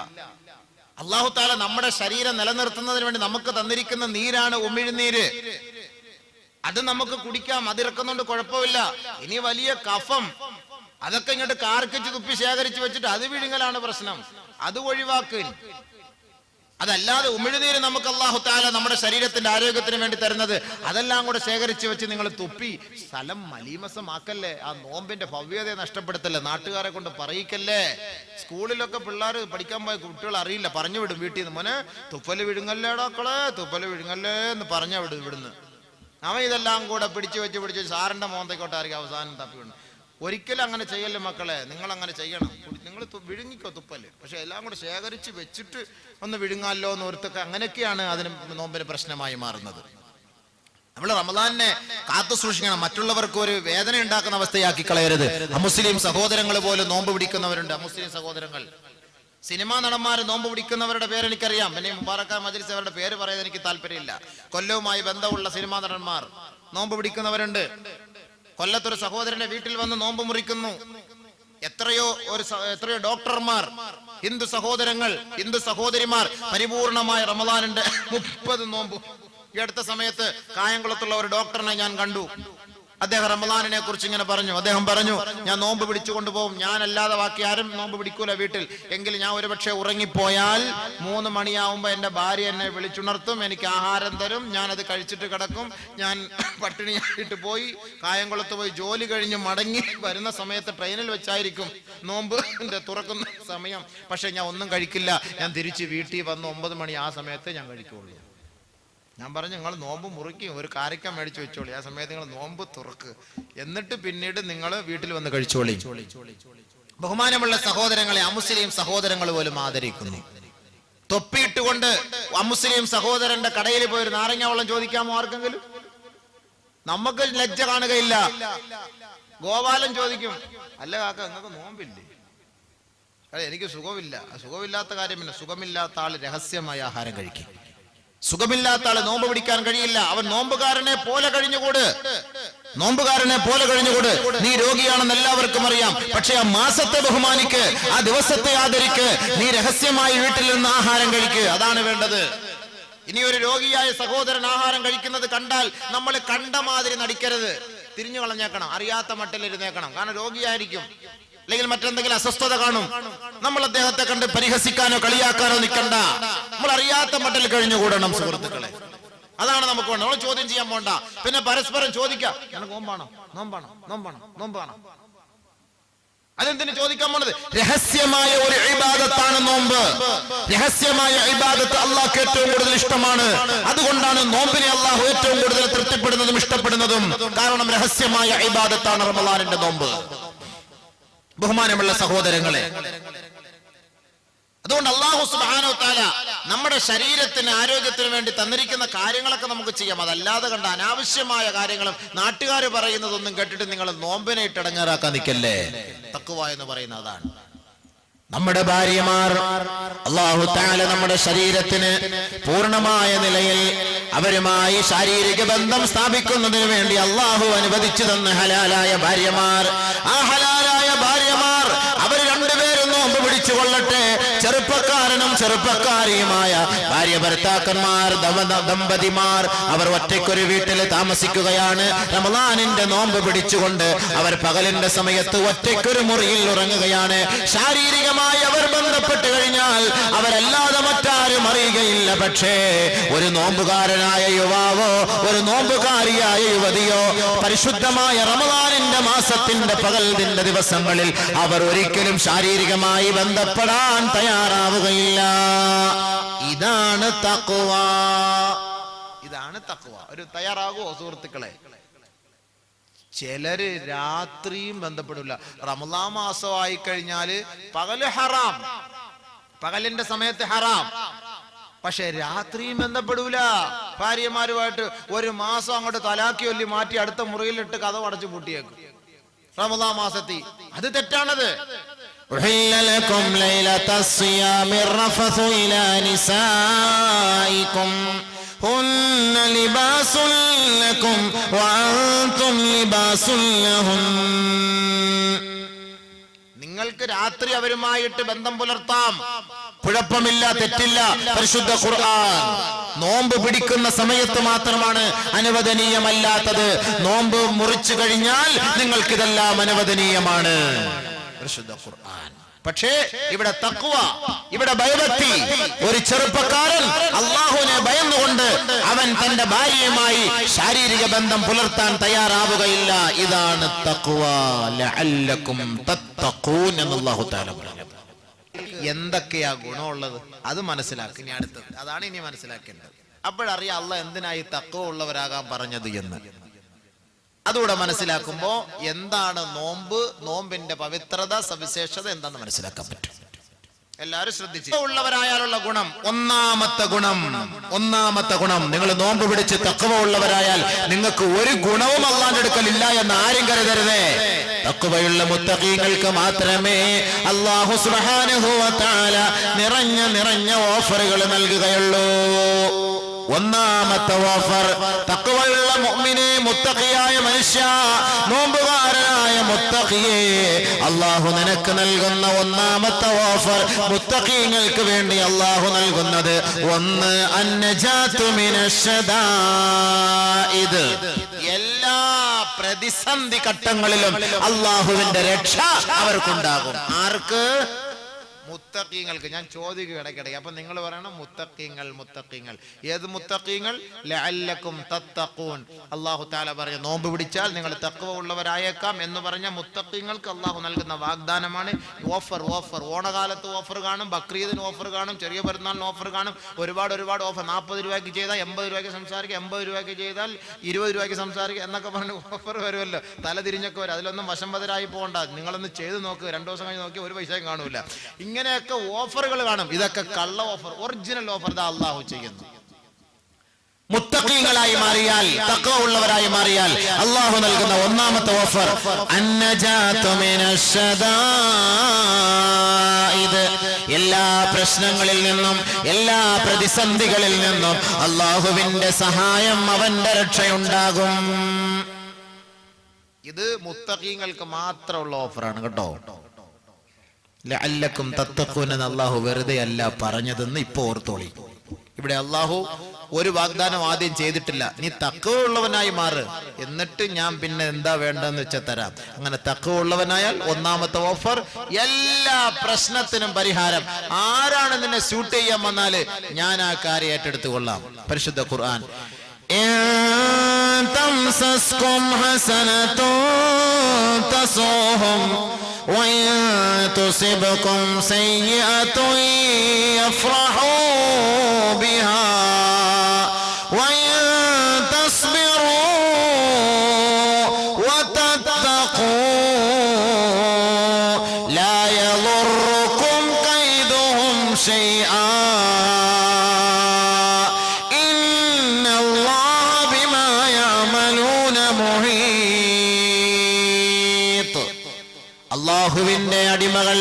അല്ലാഹു തആല നമ്മുടെ ശരീരം നിലനിർത്തുന്നതിന് വേണ്ടി നമുക്ക് തന്നിരിക്കുന്ന നീരാണ് ഉമിഴ്നീര്. അത് നമുക്ക് കുടിക്കാം, അതിറക്കുന്നുണ്ട്, കുഴപ്പമില്ല. ഇനി വലിയ കഫം, അതൊക്കെ ഇങ്ങോട്ട് കാർക്കിച്ച് തുപ്പി ശേഖരിച്ച് വെച്ചിട്ട് അത് വിഴുങ്ങലാണ് പ്രശ്നം. അത് ഒഴിവാക്കുക. അതല്ലാതെ ഉമിഴ്നീര് നമുക്ക് അല്ലാഹു തആല നമ്മുടെ ശരീരത്തിന്റെ ആരോഗ്യത്തിന് വേണ്ടി തരുന്നത്, അതെല്ലാം കൂടെ ശേഖരിച്ച് വെച്ച് നിങ്ങൾ തുപ്പി സ്ഥലം മലീമസമാക്കല്ലേ. ആ നോമ്പിന്റെ ഭവ്യതയെ നഷ്ടപ്പെടുത്തല്ലേ. നാട്ടുകാരെ കൊണ്ട് പറയിക്കല്ലേ. സ്കൂളിലൊക്കെ പിള്ളേർ പഠിക്കാൻ പോയ കുട്ടികൾ അറിയില്ല, പറഞ്ഞു വിടും വീട്ടിൽ നിന്ന്, മോനെ തുപ്പല് വിഴുങ്ങല്ലേടാക്കളെ, തുപ്പല് വിഴുങ്ങല്ലേ എന്ന് പറഞ്ഞ ഇവിടുന്ന്. അവൻ ഇതെല്ലാം കൂടെ പിടിച്ചു വെച്ച് സാറിന്റെ മോന്തയ്ക്കോട്ടായിരിക്കും അവസാനം തപ്പി വിടുന്നു. ഒരിക്കലും അങ്ങനെ ചെയ്യല്ലേ മക്കളെ, നിങ്ങൾ അങ്ങനെ ചെയ്യണം. നിങ്ങൾ വിഴുങ്ങിക്കോ തുപ്പല്, പക്ഷെ എല്ലാം കൂടെ ശേഖരിച്ച് വെച്ചിട്ട് ഒന്ന് വിഴുങ്ങാലോ എന്ന് ഓർത്തൊക്കെ അങ്ങനെയൊക്കെയാണ് അതിന് നോമ്പിന് പ്രശ്നമായി മാറുന്നത്. നമ്മൾ റമദാനിനെ കാത്തു സൂക്ഷിക്കണം, മറ്റുള്ളവർക്ക് ഒരു വേദന ഉണ്ടാക്കുന്ന അവസ്ഥയാക്കി കളയരുത്. അമുസ്ലിം സഹോദരങ്ങൾ പോലും നോമ്പ് പിടിക്കുന്നവരുണ്ട്. അമുസ്ലിം സഹോദരങ്ങൾ, സിനിമാ നടന്മാർ നോമ്പ് പിടിക്കുന്നവരുടെ പേര് എനിക്കറിയാം. പിന്നെ മുബാറക്ക മജ്ലിസ് അവരുടെ പേര് പറയാൻ എനിക്ക് താല്പര്യമില്ല. കൊല്ലവുമായി ബന്ധമുള്ള സിനിമാ നടന്മാർ നോമ്പ് പിടിക്കുന്നവരുണ്ട്. കൊല്ലത്തൊരു സഹോദരന്റെ വീട്ടിൽ വന്ന് നോമ്പ് മുറിക്കുന്നു. എത്രയോ ഡോക്ടർമാർ, ഹിന്ദു സഹോദരങ്ങൾ, ഹിന്ദു സഹോദരിമാർ പരിപൂർണമായ റമദാനിന്റെ 30 നോമ്പ്. ഈ അടുത്ത സമയത്ത് കായംകുളത്തുള്ള ഒരു ഡോക്ടറിനെ ഞാൻ കണ്ടു. അദ്ദേഹം റമദാനിനെ കുറിച്ച് ഇങ്ങനെ പറഞ്ഞു. അദ്ദേഹം പറഞ്ഞു, ഞാൻ നോമ്പ് പിടിച്ചു കൊണ്ടുപോകും, ഞാനല്ലാതെ ബാക്കി ആരും നോമ്പ് പിടിക്കൂല വീട്ടിൽ. എങ്കിൽ ഞാൻ ഒരുപക്ഷെ ഉറങ്ങിപ്പോയാൽ 3 മണിയാവുമ്പോ എന്റെ ഭാര്യ എന്നെ വിളിച്ചുണർത്തും, എനിക്ക് ആഹാരം തരും, ഞാനത് കഴിച്ചിട്ട് കിടക്കും. ഞാൻ പട്ടിണിയായിട്ട് പോയി കായംകുളത്ത് പോയി ജോലി കഴിഞ്ഞ് മടങ്ങി വരുന്ന സമയത്ത് ട്രെയിനിൽ വെച്ചായിരിക്കും നോമ്പ് തുറക്കുന്ന സമയം. പക്ഷെ ഞാൻ ഒന്നും കഴിക്കില്ല, ഞാൻ തിരിച്ച് വീട്ടിൽ വന്ന് 9 മണി ആ സമയത്ത് ഞാൻ കഴിക്കുള്ളൂ. ഞാൻ പറഞ്ഞു, നിങ്ങൾ നോമ്പ് മുറിക്കും, ഒരു കാരക്ക മേടിച്ചു വെച്ചോളി, ആ സമയത്ത് നിങ്ങൾ നോമ്പ് തുറക്ക്, എന്നിട്ട് പിന്നീട് നിങ്ങൾ വീട്ടിൽ വന്ന് കഴിച്ചോളി. ബഹുമാനമുള്ള സഹോദരങ്ങളെ, അമുസ്ലിം സഹോദരങ്ങൾ പോലും ആദരിക്കുന്നു. തൊപ്പിയിട്ടുകൊണ്ട് അമുസ്ലിം സഹോദരന്റെ കടയിൽ പോയി ഒരു നാരങ്ങ വെള്ളം ചോദിക്കാമോ ആർക്കെങ്കിലും? നമുക്ക് ലജ്ജ കാണുകയില്ല. ഗോപാലൻ ചോദിക്കും, അല്ല കാക്ക നിങ്ങൾക്ക് നോമ്പില്ലേ? അതെ, എനിക്ക് സുഖമില്ലാത്ത കാര്യം. പിന്നെ സുഖമില്ലാത്ത ആള് രഹസ്യമായി ആഹാരം കഴിക്കും. സുഖമില്ലാത്ത ആള് നോമ്പ് പിടിക്കാൻ കഴിയില്ല. അവൻ നോമ്പുകാരനെ പോലെ കഴിഞ്ഞുകൂട്. നീ രോഗിയാണെന്ന് എല്ലാവർക്കും അറിയാം, പക്ഷെ ആ മാസത്തെ ബഹുമാനിക്ക്, ആ ദിവസത്തെ ആദരിക്ക്. നീ രഹസ്യമായി വീട്ടിൽ നിന്ന് ആഹാരം കഴിക്ക്, അതാണ് വേണ്ടത്. ഇനി ഒരു രോഗിയായ സഹോദരൻ ആഹാരം കഴിക്കുന്നത് കണ്ടാൽ നമ്മൾ കണ്ട മാതിരി നടിക്കരുത്, തിരിഞ്ഞു കളഞ്ഞേക്കണം, അറിയാത്ത മട്ടിലിരുന്നേക്കണം. കാരണം രോഗിയായിരിക്കും, അല്ലെങ്കിൽ മറ്റെന്തെങ്കിലും അസ്വസ്ഥത കാണും. നമ്മൾ അദ്ദേഹത്തെ കണ്ട് പരിഹസിക്കാനോ കളിയാക്കാനോ നിൽക്കണ്ട. നമ്മൾ അറിയാത്ത മട്ടിൽ കഴിഞ്ഞുകൂടണം സുഹൃത്തുക്കളെ. അതാണ് നമുക്ക് വേണം. നമ്മൾ ചോദ്യം ചെയ്യാൻ പോണ്ട. പിന്നെ പരസ്പരം ചോദിക്കാം, നോമ്പാണോ? അതെന്തിനു ചോദിക്കാൻ പോണത്? രഹസ്യമായ ഒരു ഇബാദത്താണ് നോമ്പ്. രഹസ്യമായ ഇബാദത്ത് അള്ളാഹ്ക്ക് ഏറ്റവും കൂടുതൽ ഇഷ്ടമാണ്. അതുകൊണ്ടാണ് നോമ്പിനെ അള്ളാഹു ഏറ്റവും കൂടുതൽ തൃപ്തിപ്പെടുന്നതും ഇഷ്ടപ്പെടുന്നതും. കാരണം രഹസ്യമായ ഇബാദത്താണ് റമളാനിന്റെ നോമ്പ്. ബഹുമാനമുള്ള സഹോദരങ്ങളെ, അതുകൊണ്ട് അല്ലാഹു സുബ്ഹാനഹു വ തആല നമ്മുടെ ശരീരത്തിന് ആരോഗ്യത്തിന് വേണ്ടി തന്നിരിക്കുന്ന കാര്യങ്ങളൊക്കെ നമുക്ക് ചെയ്യാം. അതല്ലാതെ കണ്ട അനാവശ്യമായ കാര്യങ്ങളും നാട്ടുകാർ പറയുന്നതൊന്നും കേട്ടിട്ട് നിങ്ങൾ നോമ്പിനെ ഇട്ടടങ്ങാറാക്കാൻ നിൽക്കല്ലേ. തഖ്വ എന്ന് പറയുന്നത് അതാണ്. നമ്മുടെ ഭാര്യമാർ അല്ലാഹു തആല നമ്മുടെ ശരീരത്തിന് പൂർണ്ണമായ നിലയിൽ അവരുമായി ശാരീരിക ബന്ധം സ്ഥാപിക്കുന്നതിന് വേണ്ടി അല്ലാഹു അനുവദിച്ചു തന്ന ഹലാലായ ഭാര്യമാർ, ആ ഹലാലായ ഭാര്യമാർ അവർ രണ്ടുപേരും നോമ്പ് പിടിച്ചു കൊള്ളട്ടെ. ചെറുപ്പക്കാരനും ചെറുപ്പക്കാരിയുമായ ഭാര്യ ഭർത്താക്കന്മാർ, ദമ്പതിമാർ അവർ ഒറ്റയ്ക്കൊരു വീട്ടിൽ താമസിക്കുകയാണ്. റമളാനിന്റെ നോമ്പ് പിടിച്ചുകൊണ്ട് അവർ പകലിന്റെ സമയത്ത് ഒറ്റയ്ക്കൊരു മുറിയിൽ ഉറങ്ങുകയാണ്. ശാരീരികമായി അവർ ബന്ധപ്പെട്ട് കഴിഞ്ഞാൽ അവരല്ലാതെ മറ്റാരും അറിയുകയില്ല. പക്ഷേ ഒരു നോമ്പുകാരനായ യുവാവോ ഒരു നോമ്പുകാരിയായ യുവതിയോ പരിശുദ്ധമായ റമളാനിന്റെ മാസത്തിന്റെ പകലിന്റെ ദിവസങ്ങളിൽ അവർ ഒരിക്കലും ശാരീരികമായി ബന്ധപ്പെടാൻ തയ്യാറാവുകയില്ല. ഇതാണ് തഖ്വ. ഒരു തയ്യാറാകുമോ സുഹൃത്തുക്കളെ? ചിലര് രാത്രിയും ബന്ധപ്പെടില്ല. റമളാൻ മാസമായി കഴിഞ്ഞാല് പകല് ഹറാം, പകലിന്റെ സമയത്ത് ഹറാം, പക്ഷെ രാത്രിയും ബന്ധപ്പെടൂല. ഭാര്യമാരുമായിട്ട് ഒരു മാസം അങ്ങോട്ട് തലാക്കി ഒല്ലി മാറ്റി അടുത്ത മുറിയിലിട്ട് കഥ അടച്ചു പൂട്ടിയേക്കും റമളാൻ മാസത്തിൽ. അത് തെറ്റാണത്. أحل لكم ليلة الصيام الرفث إلى نسائكم هن لباس لكم وأنتم لباس لهن. നിങ്ങൾക്ക് രാത്രി അവരുമായിട്ട് ബന്ധം പുലർത്താം, കുഴപ്പമില്ല, തെറ്റില്ല. പരിശുദ്ധ ഖുർആൻ നോമ്പ് പിടിക്കുന്ന സമയത്ത് മാത്രമാണ് അനുവദനീയമല്ലാത്തത്. നോമ്പ് മുറിച്ചു കഴിഞ്ഞാൽ നിങ്ങൾക്കിതെല്ലാം അനുവദനീയമാണ്. പരിശുദ്ധ ഖുർആൻ. പക്ഷേ ഇവിടെ തഖ്വ, ഇവിടെ ഭയഭക്തി. ഒരു ചെറുപ്പക്കാരൻ അല്ലാഹുവിനെ ഭയന്നുകൊണ്ട് അവൻ തന്റെ ഭാര്യയുമായി ശാരീരിക ബന്ധം പുലർത്താൻ തയ്യാറാവുകയില്ല. ഇതാണ് തഖ്വ. ലഅല്ലകും തത്തഖൂൻ എന്ന് അല്ലാഹു തആല പറഞ്ഞു. എന്തൊക്കെയാ ഗുണമുള്ളത് അത് മനസ്സിലാക്കി. ഇനി അടുത്തത് അതാണ് ഇനി മനസ്സിലാക്കേണ്ടത്. അപ്പോഴറിയാം അല്ലാഹ് എന്തിനായി തഖ്വ ഉള്ളവരാകാൻ പറഞ്ഞത് എന്ന്. അതുകൂടെ മനസ്സിലാക്കുമ്പോ എന്താണ് നോമ്പ്, നോമ്പിന്റെ പവിത്രത, സവിശേഷത എന്താണെന്ന് മനസ്സിലാക്കാൻ പറ്റും. എല്ലാവരും ശ്രദ്ധിച്ചു. ഉള്ളവരായാലുള്ള ഗുണം, ഒന്നാമത്തെ ഗുണം നിങ്ങൾ നോമ്പ് പിടിച്ച് തഖ്വ ഉള്ളവരായാൽ നിങ്ങൾക്ക് ഒരു ഗുണവും അല്ലാഹുവിന്റെ അടുക്കലില്ല എന്ന് ആരും കരുതരുതേ. തഖ്വയുള്ള മുത്തഖീങ്ങൾക്ക് മാത്രമേ അല്ലാഹു സുബ്ഹാനഹു വ തആല നിറഞ്ഞ ഓഫറുകൾ നൽകുകയുള്ളൂ. ഒന്നാമത്തെ ഓഫർ, തഖ്വയുള്ള മുഅ്മിനെ, മുത്തഖിയായ മനുഷ്യ, നോമ്പുകാരനായ മുത്തഖിയെ, അല്ലാഹു നിനക്ക് നൽകുന്ന ഒന്നാമത്തെ ഓഫർ, മുത്തഖീങ്ങൾക്ക് വേണ്ടി അല്ലാഹു നൽകുന്നത് ഒന്ന്, അന്നജാതു മിനശ്ശദാഇദ്. എല്ലാ പ്രതിസന്ധി ഘട്ടങ്ങളിലും അല്ലാഹുവിന്റെ രക്ഷ അവർക്കുണ്ടാകും. ആർക്ക്? മുത്തഖീങ്ങൾക്ക്. ഞാൻ ചോദിക്കും ഇടയ്ക്കിടയ്ക്ക്, അപ്പൊ നിങ്ങൾ പറയണം മുത്തഖീങ്ങൾ. ഏത് മുത്തഖീങ്ങൾ? ലഅല്ലക്കും തത്തഖൂൻ. അല്ലാഹു തആല പറഞ്ഞു നോമ്പ് പിടിച്ചാൽ നിങ്ങൾ തഖ്വ ഉള്ളവരായേക്കാം എന്ന് പറഞ്ഞ മുത്തഖീങ്ങൾക്ക് അല്ലാഹു നൽകുന്ന വാഗ്ദാനമാണ്. ഓഫർ. ഓണകാലത്ത് ഓഫർ കാണും, ബക്രീദിന് ഓഫർ കാണും, ചെറിയ പെരുന്നാളിന് ഓഫർ കാണും. ഒരുപാട് ഓഫർ. 40 രൂപയ്ക്ക് ചെയ്താൽ 80 രൂപയ്ക്ക് സംസാരിക്കുക, 80 രൂപയ്ക്ക് ചെയ്താൽ 20 രൂപയ്ക്ക് സംസാരിക്കുക എന്നൊക്കെ പറഞ്ഞ് ഓഫർ വരുമല്ലോ. തല തിരിഞ്ഞൊക്കെ വരും. അതിലൊന്നും വശംവദരായി പോകണ്ട. നിങ്ങളൊന്ന് ചെയ്ത് നോക്ക്, 2 ദിവസം കഴിഞ്ഞ് നോക്കി ഒരു പൈസയും കാണൂല. ഇങ്ങനെയൊക്കെ ഓഫറുകൾ കാണും. ഇതൊക്കെ കള്ള ഓഫർ. ഒറിജിനൽ ഓഫർ ദാ അല്ലാഹു ചെയ്യുന്നു. മുത്തഖീങ്ങളായി മാറിയാൽ, തഖ്വ ഉള്ളവരായി മാറിയാൽ അല്ലാഹു നൽകുന്ന ഒന്നാമത്തെ ഓഫർ, അന്നജാതു മിനശ്ശദാഇദ്. എല്ലാ പ്രശ്നങ്ങളിൽ നിന്നും, എല്ലാ പ്രതിസന്ധികളിൽ നിന്നും അല്ലാഹുവിന്റെ സഹായം, അവന്റെ രക്ഷയുണ്ടാകും. ഇത് മുത്തഖീങ്ങൾക്ക് മാത്രമുള്ള ഓഫറാണ് കേട്ടോ. ലഅല്ലക്കും തത്തഖൂൻ എന്ന് അല്ലാഹു വെറുതെ അല്ല പറഞ്ഞതെന്ന് ഇപ്പൊ ഓർത്തോളി. ഇവിടെ അല്ലാഹു ഒരു വാഗ്ദാനം ആദ്യം ചെയ്തിട്ടില്ല. നീ തഖ്വ ഉള്ളവനായി മാറ്, എന്നിട്ട് ഞാൻ പിന്നെ എന്താ വേണ്ടെന്ന് വെച്ചാൽ തരാം. അങ്ങനെ തഖ്വ ഉള്ളവനായാൽ ഒന്നാമത്തെ ഓഫർ, എല്ലാ പ്രശ്നത്തിനും പരിഹാരം. ആരാണ് നിന്നെ സ്യൂട്ട് ചെയ്യാൻ വന്നാല് ഞാൻ ആ കാര്യം ഏറ്റെടുത്തു കൊള്ളാം. പരിശുദ്ധ ഖുർആൻ, തംസസ്കും ഹസനതുൻ തസൂഹും وَإِن تُصِبْكُمْ سَيِّئَةٌ يَفْرَحُوا بِهَا وَإِن تَصْبِرُوا وَتَتَّقُوا لَا يَضُرُّكُمْ كَيْدُهُمْ شَيْئًا إِنَّ اللَّهَ بِمَا يَعْمَلُونَ مُحِيطٌ. അല്ലാഹുവിന്റെ അടിമകൾ,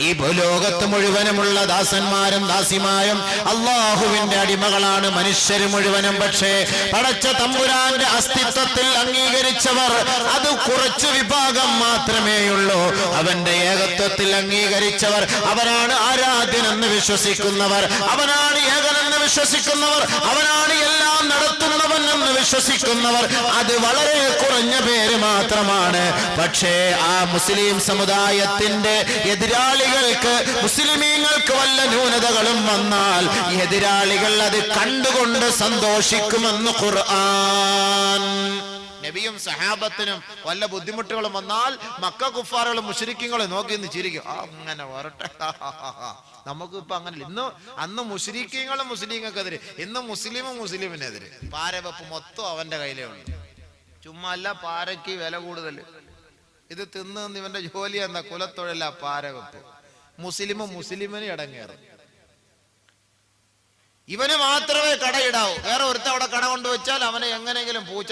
ഈ ഭൂലോകത്ത് മുഴുവനുമുള്ള ദാസന്മാരും ദാസിമാരും അല്ലാഹുവിന്റെ അടിമകളാണ്, മനുഷ്യർ മുഴുവനും. പക്ഷേ പടച്ച തമ്പുരാന്റെ അസ്തിത്വത്തിൽ അംഗീകരിച്ചവർ അത് കുറച്ചു വിഭാഗം മാത്രമേയുള്ളൂ. അവന്റെ ഏകത്വത്തിൽ അംഗീകരിച്ചവർ, അവരാണ് ആരാധ്യനെന്ന് വിശ്വസിക്കുന്നവർ, അവനാണ് ഏകനെന്ന് വിശ്വസിക്കുന്നവർ, അവനാണ് എല്ലാം നടത്തുന്നവൻ എന്ന് വിശ്വസിക്കുന്നവർ. അത് വളരെ കുറഞ്ഞ പേര് മാത്രമാണ്. പക്ഷേ ആ മുസ്ലിം സമുദായത്തിന്റെ എതിരാളികൾക്ക്, മുസ്ലിമീങ്ങൾക്ക് വല്ല ന്യൂനതകളും വന്നാൽ എതിരാളികൾ അത് കണ്ടുകൊണ്ട് സന്തോഷിക്കുമെന്ന് ഖുർആൻ. നബിയും സഹാബത്തിനും വല്ല ബുദ്ധിമുട്ടുകളും വന്നാൽ മക്ക കുഫാറുകളും മുശ്രിക്കുകളും നോക്കി നിന്ന് ചിരിക്കും. അങ്ങനെ വരട്ടെ, നമുക്ക് ഇപ്പൊ അങ്ങനെ. അന്ന് മുശ്രിക്കുകളും മുസ്ലിങ്ങൾക്കെതിരെ, ഇന്ന് മുസ്ലിമിനെതിരെ. പാരവെപ്പ് മൊത്തം അവന്റെ കയ്യിലേ ഉള്ളു. ചുമ്മാ അല്ല, പാരയ്ക്ക് വില കൂടുതൽ. ഇത് തിന്ന് ഇവന്റെ ജോലി എന്താ? കുലത്തൊഴില പാരവെപ്പ്. മുസ്ലിമിന് ഇടങ്ങേറും. ഇവന് മാത്രമേ കടയിടാവൂ. വേറെ ഒരുത്ത അവിടെ കട കൊണ്ടുവച്ചാൽ അവനെ എങ്ങനെയെങ്കിലും പൂച്ച